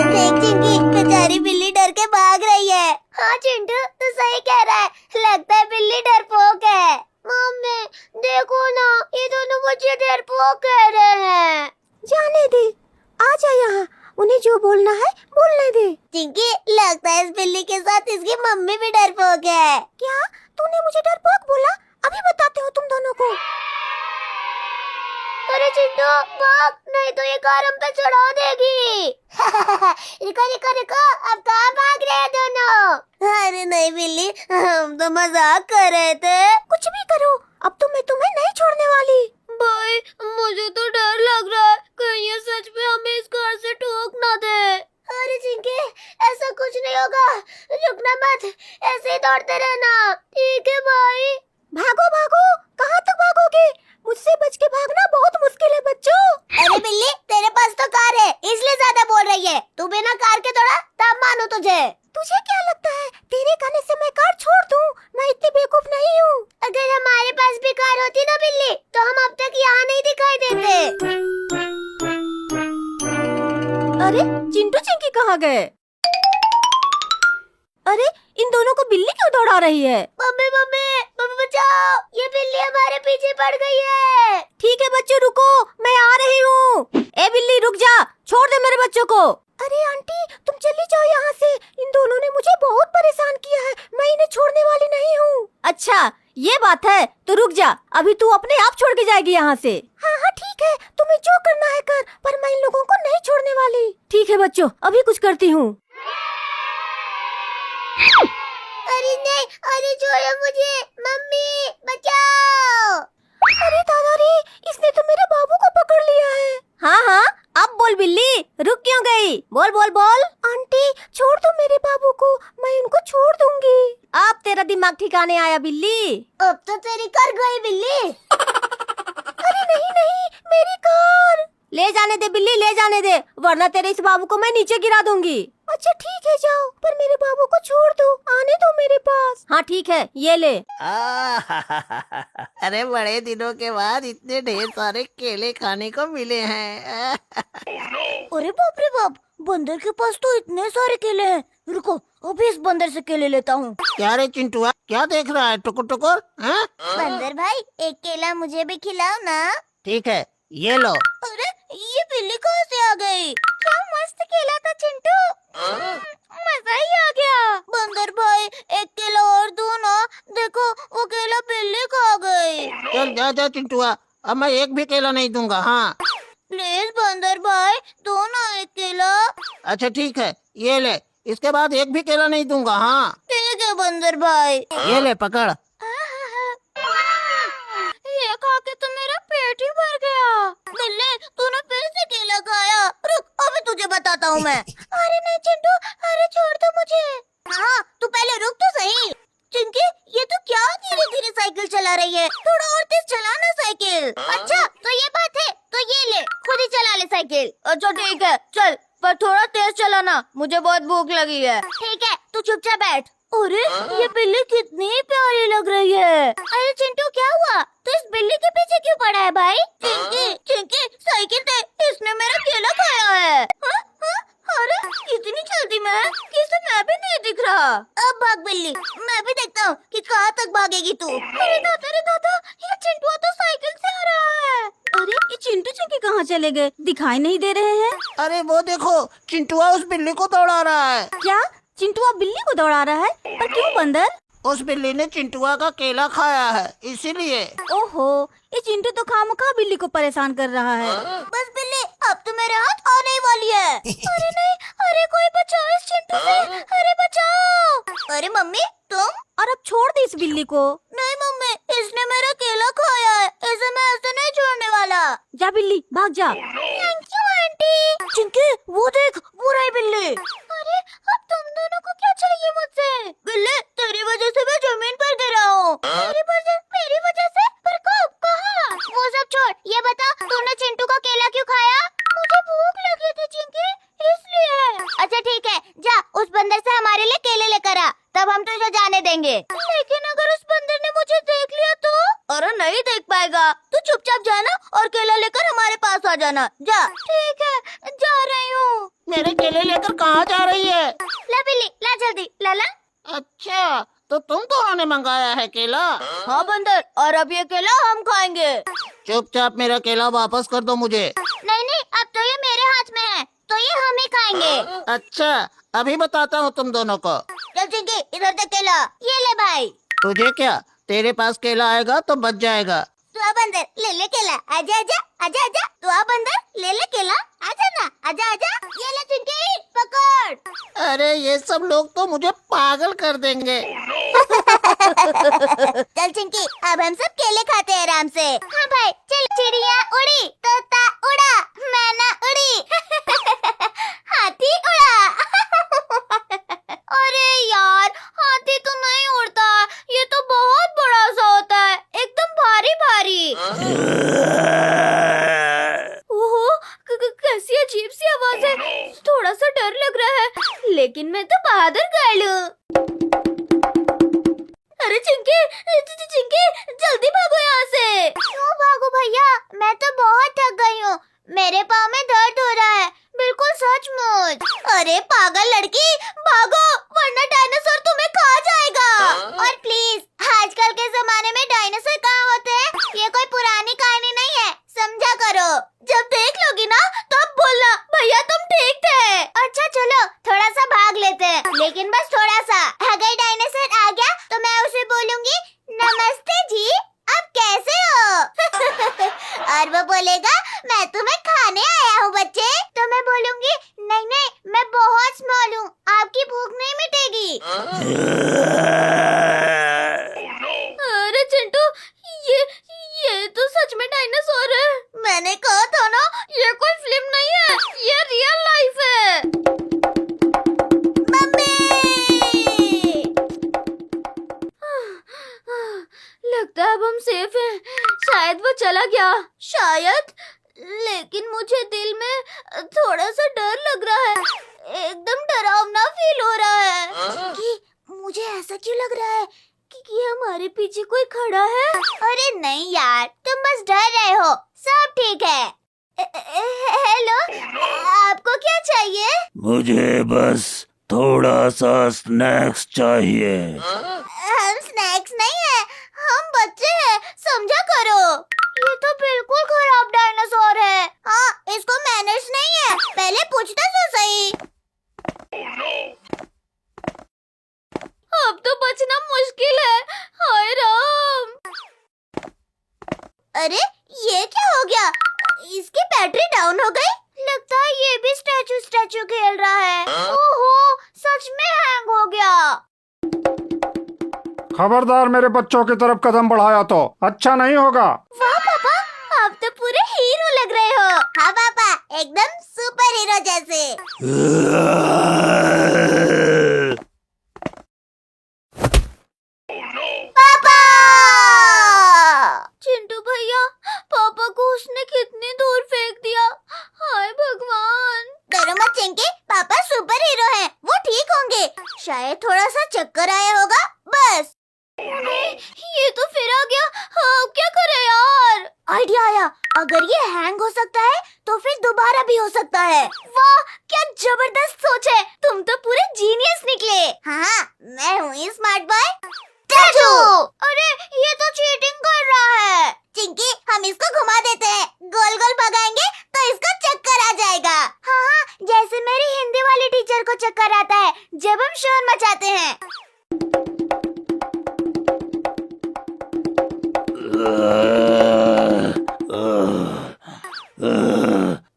देख चिंकी, बेचारी बिल्ली डर के भाग रही है। हाँ चिंटू तू सही कह रहा है, लगता है बिल्ली डरपोक है। मम्मी देखो ना, ये दोनों मुझे डरपोक कह रहे हैं। जाने दे, आ जा यहाँ, उन्हें जो बोलना है बोलने दे। चिंकी लगता है इस बिल्ली के साथ इसकी मम्मी भी डरपोक है। क्या तूने मुझे डरपोक बोला? अभी बताते हो तुम दोनों को। अरे चिंटू भाग, नहीं तो ये कार हम पे चढ़ा देगी। रुको, अब कहाँ भाग रहे हैं दोनों? अरे नहीं बिल्ली, हम तो मजाक कर रहे थे। कुछ भी करो, अब तो मैं तुम्हें नहीं छोड़ने वाली। भाई मुझे तो डर लग रहा है, कहीं ये सच में हमें इस कार से ठोक ना दे। अरे चिंकी ऐसा कुछ नहीं होगा, रुकना मत, ऐसे ही दौड़ते रहना। ठीक है भाई। भागो, कहाँ तक भागोगे? मुझसे बच के भागना बहुत मुश्किल है बच्चों। अरे बिल्ली तेरे पास तो कार है, इसलिए ज्यादा बोल रही है। तू बिना कार के दौड़ा तब मानू तुझे। तुझे क्या लगता है तेरे कहने से मैं कार छोड़ दूं? मैं इतनी बेवकूफ नहीं हूँ। अगर हमारे पास भी कार होती ना बिल्ली, तो हम अब तक यहाँ नहीं दिखाई देते। अरे चिंटू चिंकी कहाँ गए? अरे इन दोनों को बिल्ली क्यों दौड़ा रही है? मम्मी बचाओ, ये बिल्ली हमारे पीछे पड़ गई है। ठीक है बच्चों रुको, मैं आ रही हूँ। ए बिल्ली रुक जा, छोड़ दे मेरे बच्चों को। अरे आंटी तुम चली जाओ यहाँ से, इन दोनों ने मुझे बहुत परेशान किया है, मैं इन्हें छोड़ने वाली नहीं हूँ। अच्छा ये बात है, तो रुक जा, अभी तू अपने आप छोड़ के जाएगी यहाँ से। हाँ ठीक है, तुम्हें जो करना है कर, पर मैं इन लोगों को नहीं छोड़ने वाली। ठीक है बच्चों, अभी कुछ करती हूँ। अरे छोड़ो मुझे, मम्मी बचाओ। अरे दादा रे, इसने तो मेरे बाबू को पकड़ लिया है। हाँ हाँ, अब बोल बिल्ली, रुक क्यों गई? बोल बोल बोल। आंटी छोड़ दो मेरे बाबू को, मैं इनको छोड़ दूंगी। अब तेरा दिमाग ठिकाने आया बिल्ली। अब तो तेरी कर गई बिल्ली। अरे नहीं नहीं, मेरी कार। ले जाने दे बिल्ली, ले जाने दे, वरना तेरे इस बाबू को मैं नीचे गिरा दूंगी। अच्छा ठीक है जाओ, पर मेरे बाबू को छोड़ दो, आने दो मेरे पास। हाँ ठीक है, ये ले। अरे बड़े दिनों के बाद इतने ढेर सारे केले खाने को मिले हैं। अरे बाप रे बाप, बंदर के पास तो इतने सारे केले हैं। रुको, अभी इस बंदर से केले लेता हूँ। क्या रे चिंटुआ, क्या देख रहा है टुकुर टुकुर? हाँ? बंदर भाई, एक केला मुझे भी खिलाओ ना। ठीक है, ये लो। अरे ये बिल्ली कहाँ से आ गई? क्या मस्त केला था चिंटू, मजा ही आ गया। बंदर भाई एक केला और दो ना, देखो वो केला बिल्ली खा गई। चल जा जा चिंटुआ, अब मैं एक भी केला नहीं दूंगा। हाँ प्लीज बंदर भाई, दो ना एक केला। अच्छा ठीक है, ये ले, इसके बाद एक भी केला नहीं दूंगा। हाँ ठीक है बंदर भाई। ये ले पकड़। ये खा के तो मेरा पेट ही भर गया। बिल्ली तूने फिर से केला खाया। रुक, अभी तुझे बताता हूँ मैं। अरे नहीं चिंटू, अरे छोड़ दो मुझे। हाँ तू पहले रुक तो सही। चिंकी, ये तो क्या धीरे धीरे साइकिल चला रही है, थोड़ा और तेज चलाना साइकिल। अच्छा तो ये बात है, तो ये ले, खुद ही चला ले साइकिल। अच्छा ठीक है चल, पर थोड़ा तेज चलाना, मुझे बहुत भूख लगी है। ठीक है, तू चुपचाप बैठ। अरे ये बिल्ली कितनी प्यारी लग रही है। अरे चिंटू क्या हुआ, तू इस बिल्ली के पीछे क्यों पड़ा है भाई? चिंकी चिंकी साइकिल दे, इसने मेरा केला खाया है। अरे इतनी जल्दी में किसे मैं भी नहीं दिख रहा। अब भाग बिल्ली, मैं भी देखता हूँ कि कहाँ तक भागेगी तू। अरे दादा, ये चिंटू तो साइकिल से आ रहा है। अरे ये चिंटू चिंकी कहाँ चले गए, दिखाई नहीं दे रहे हैं। अरे वो देखो, चिंटुआ उस बिल्ली को दौड़ा रहा है। क्या चिंटुआ बिल्ली को दौड़ा रहा है? पर क्यों बंदर? उस बिल्ली ने चिंटुआ का केला खाया है, इसीलिए। ओहो, ये चिंटू तो खामखा बिल्ली को परेशान कर रहा है। बस बिल्ली, अब तो मेरे हाथ आने ही वाली है। अरे नहीं, अरे कोई बचाओ इस चिंटू से, अरे बचाओ। अरे मम्मी तुम? और अब छोड़ दे इस बिल्ली को। नहीं मम्मी, इसने मेरा केला खाया है, इसे मैं ऐसे नहीं छोड़ने वाला। जा बिल्ली, भाग जा। Thank you aunty. चिंकी वो देख, वो रही बिल्ली। अरे अब तुम दोनों को क्या चाहिए मुझसे? बिल्ली तेरी वजह से मैं जमीन पर गिरा हूँ। मेरी वजह से? पर कब, कहाँ? वो सब छोड़, ये बता तूने चिंटू का केला क्यों खाया? मुझे भूख लगी थी चिंकी, इसलिए। अच्छा ठीक है, जा उस बंदर से हमारे लिए केले लेकर आ, तब हम तुझे जाने देंगे। लेकिन अगर उस बंदर ने मुझे देख लिया तो? अरे नहीं देख पाएगा, तू चुपचाप जाना और केला लेकर हमारे पास आ जाना। जा। ठीक है, जा रही हूँ। मेरे केले लेकर कहाँ जा रही है? ला बिल्ली, ला जल्दी, ला ला। अच्छा तो तुम दोनों ने मंगाया है केला? हाँ बंदर, और अब ये केला हम खाएंगे। चुपचाप मेरा केला वापस कर दो मुझे। नहीं नहीं, अब तो ये मेरे हाथ में है, तो ये हम ही खाएंगे। अच्छा अभी बताता हूँ तुम दोनों को। चल चिंकी, इधर दे केला, ये ले भाई। तुझे क्या, तेरे पास केला आएगा तो बच जाएगा। तू आ बंदर, ले ले केला, आजा आजा आजा आजा। तू आ बंदर, ले ले केला, आजा ना, आजा आजा। ये ले चिंकी, पकड़। अरे ये सब लोग तो मुझे पागल कर देंगे। चल चिंकी, अब हम सब केले खाते हैं आराम से। हाँ भाई चल। चिड़िया उड़ी, तोता उड़ा, मैना उड़ी, हाथी उड़ा। अरे यार, हाथी तो नहीं उड़ता, ये तो बहुत बड़ा सा होता है, एकदम भारी भारी। ओहो, कैसी अजीब सी आवाज है, थोड़ा सा डर लग रहा है, लेकिन मैं तो बहादुर गर्ल हूँ। अरे चिंकी, चिंकी जल्दी भागो यहाँ से। क्यों भागो भैया, मैं तो बहुत थक गई हूँ, मेरे पाँव में दर्द हो रहा है, बिल्कुल सचमुच। अरे पागल लड़की, भागो वरना डायनासोर तुम्हें खा जाएगा। और प्लीज, आजकल के जमाने में डायनासोर कहाँ होते हैं, ये कोई पुरानी कहानी नहीं है, समझा करो। जब देख लोगी ना तब बोलना भैया तुम ठीक थे। अच्छा चलो थोड़ा सा भाग लेते हैं, लेकिन बस थोड़ा सा। अगर डायनासोर आ गया तो मैं उसे बोलूंगी नमस्ते जी, आप कैसे हो? और वो बोलेगा मैं तुम्हें खाने आया हूँ बच्चे, तो मैं बोलूंगी नहीं नहीं मैं बहुत स्मॉल हूँ, आपकी भूख नहीं मिटेगी। शायद वो चला गया। शायद, लेकिन मुझे दिल में थोड़ा सा डर लग रहा है। एकदम डरावना फील हो रहा है। कि मुझे ऐसा क्यों लग रहा है कि हमारे पीछे कोई खड़ा है? अरे नहीं यार, तुम बस डर रहे हो, सब ठीक है। हेलो, आपको क्या चाहिए? मुझे बस थोड़ा सा स्नैक्स चाहिए। हम स्नैक्स नहीं है, हम बच्चे हैं, समझा करो। ये तो बिल्कुल खराब डायनासोर है। हाँ, इसको मैनर्स नहीं है, पहले पूछना तो सही। अब तो बचना मुश्किल है। हाय राम! अरे ये क्या हो गया? इसकी बैटरी डाउन हो गई। लगता है ये भी स्टैचू खेल रहा है। ओहो, सच में हैंग हो गया। खबरदार मेरे बच्चों की तरफ कदम बढ़ाया तो अच्छा नहीं होगा। वाह पापा, आप तो पूरे हीरो लग रहे हो। हाँ पापा, एकदम सुपर हीरो जैसे। पापा! चिंटू भैया, पापा को उसने कितनी दूर फेंक दिया। हाय भगवान! डरो मत चिंकी, पापा सुपर हीरो हैं, वो ठीक होंगे। शायद थोड़ा सा चक्कर आया होगा, बस। ये तो फिर आ गया। हाँ, क्या करे यार? आइडिया आया, अगर ये हैंग हो सकता है तो फिर दोबारा भी हो सकता है। वाह, क्या जबरदस्त सोच है। तुम तो पूरे जीनियस निकले। हाँ, मैं हूँ स्मार्ट बॉय। स्टैचू! अरे ये तो चीटिंग कर रहा है। चिंकी, हम इसको घुमा देते हैं, गोल गोल भगाएंगे तो इसको चक्कर आ जाएगा। हाँ हाँ, जैसे मेरी हिंदी वाली टीचर को चक्कर आता है जब हम शोर मचाते हैं।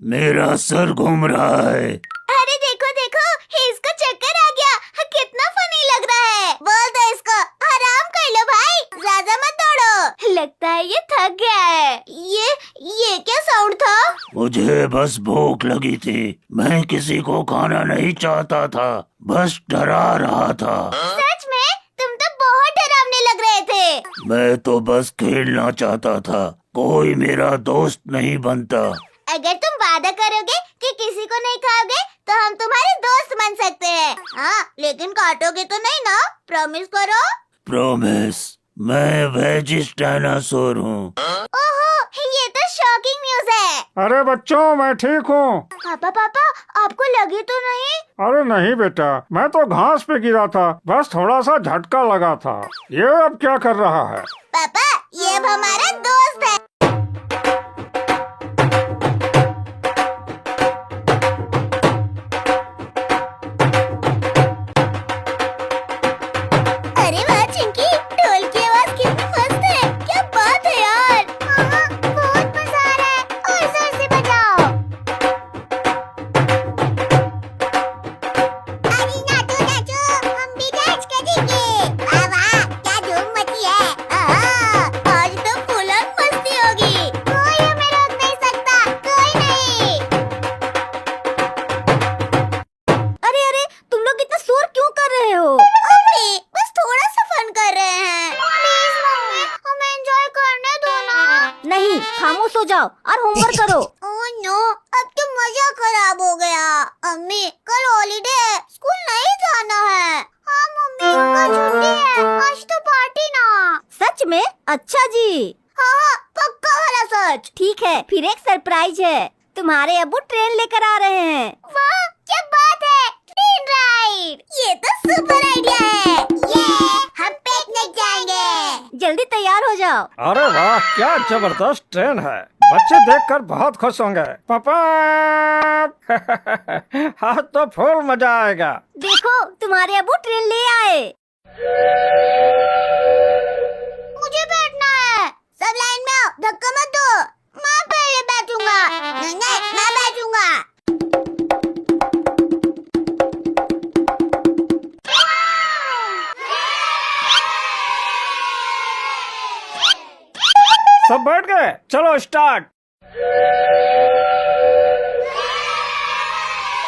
मेरा सर घूम रहा है। अरे देखो देखो, इसको चक्कर आ गया। कितना फनी लग रहा है। बोल दो इसको, आराम कर लो भाई, ज्यादा मत दौड़ो। लगता है ये थक गया है। ये क्या साउंड था? मुझे बस भूख लगी थी, मैं किसी को खाना नहीं चाहता था, बस डरा रहा था। सच में? तुम तो बहुत डरावने लग रहे थे। मैं तो बस खेलना चाहता था, कोई मेरा दोस्त नहीं बनता। अगर तुम वादा करोगे कि किसी को नहीं खाओगे तो हम तुम्हारे दोस्त बन सकते हैं। हाँ, लेकिन काटोगे तो नहीं ना? प्रॉमिस करो। प्रॉमिस, मैं वेजिस डायनासोर हूँ। ओहो, ये तो शॉकिंग न्यूज़ है। अरे बच्चों, मैं ठीक हूँ। पापा पापा, आपको लगी तो नहीं? अरे नहीं बेटा, मैं तो घास पे गिरा था, बस थोड़ा सा झटका लगा था। ये अब क्या कर रहा है? पापा, ये अब हमारा दोस्त है। अरे वाह चिंकी, ढोल की आवाज कितनी मस्त है। क्या बात है यार। हाँ, बहुत मजा आ रहा है। और जोर से बजाओ। अरे नाचो नाचो, हम भी डांस करेंगे। वाह वाह, क्या धूम मची है। आज तो फुल ऑन मस्ती होगी। कोई हमें रोक नहीं सकता, कोई नहीं। अरे अरे, तुम लोग इतना शोर क्यों कर रहे हो? मम्मी, बस थोड़ा सा फन कर रहे हैं। प्लीज मम्मी, हमें एंजॉय करने दो ना। नहीं, खामोश हो जाओ और होमवर्क करो। ओह नो, अब तो मजा खराब हो गया। अम्मी, कल हॉलीडे है, स्कूल नहीं जाना है। हाँ मम्मी, कल छुट्टी है, आज तो पार्टी ना। सच में? अच्छा जी। हाँ, पक्का वाला सच। ठीक है, फिर एक सरप्राइज है। तुम्हारे अब्बू ट्रेन लेकर आ रहे हैं। वाह, क्या बात है, ट्रेन राइड। ये तो सुपर आइडिया है। ये हम पिकनिक जाएंगे। जल्दी तैयार हो जाओ। अरे वाह, क्या जबरदस्त ट्रेन है। बच्चे देखकर बहुत खुश होंगे। पापा आज तो फुल मजा आएगा। देखो, तुम्हारे अब्बू ट्रेन ले आए। मुझे बैठना है। सब लाइन में आओ, धक्का मत दो। मैं पहले बैठूंगा। नहीं नहीं, मैं बैठूंगा। सब बैठ गए, चलो स्टार्ट।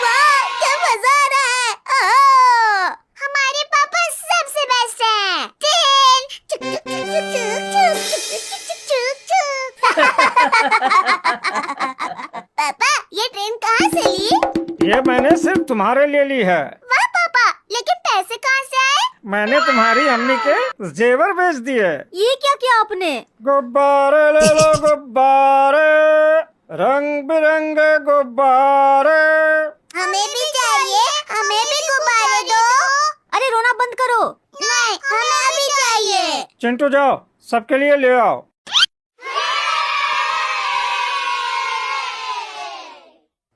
वाह, क्या मजा आ रहा है। आहा, हमारे पापा सबसे बेस्ट हैं। ट्रेन चुक चुक चुक चुक चुक चुक चुक चुक चुक चुक चुक। तुम्हारे लिए ली है। वाह पापा, लेकिन पैसे कहाँ से आए? मैंने तुम्हारी अम्मी के जेवर बेच दिए। ये क्या किया आपने? गुब्बारे ले लो गुब्बारे, रंग बिरंगे गुब्बारे। हमें भी चाहिए, हमें भी गुब्बारे दो। अरे रोना बंद करो। नहीं, हमें भी चाहिए। चिंटू जाओ, सबके लिए ले आओ।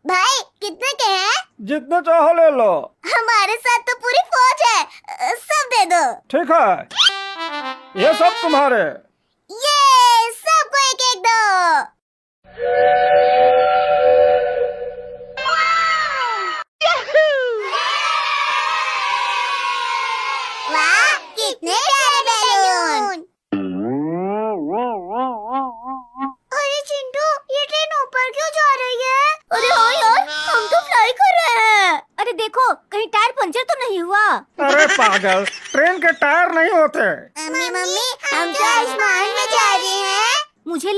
भाई कितने के हैं? जितने चाहो ले लो। हमारे साथ तो पूरी फौज है, सब दे दो। ठीक है, ये सब तुम्हारे। ये सबको एक एक दो। वाह, कितने प्यारे बैलून। अरे चिंटू, ये ट्रेन ऊपर क्यों जा रही है? अरे हाँ यार, हम तो फ्लाई कर रहे हैं। अरे देखो, कहीं टायर पंचर तो नहीं हुआ? अरे पागल, ट्रेन के टायर नहीं होते। मम्मी, हम तो आसमान में जा रहे हैं। मुझे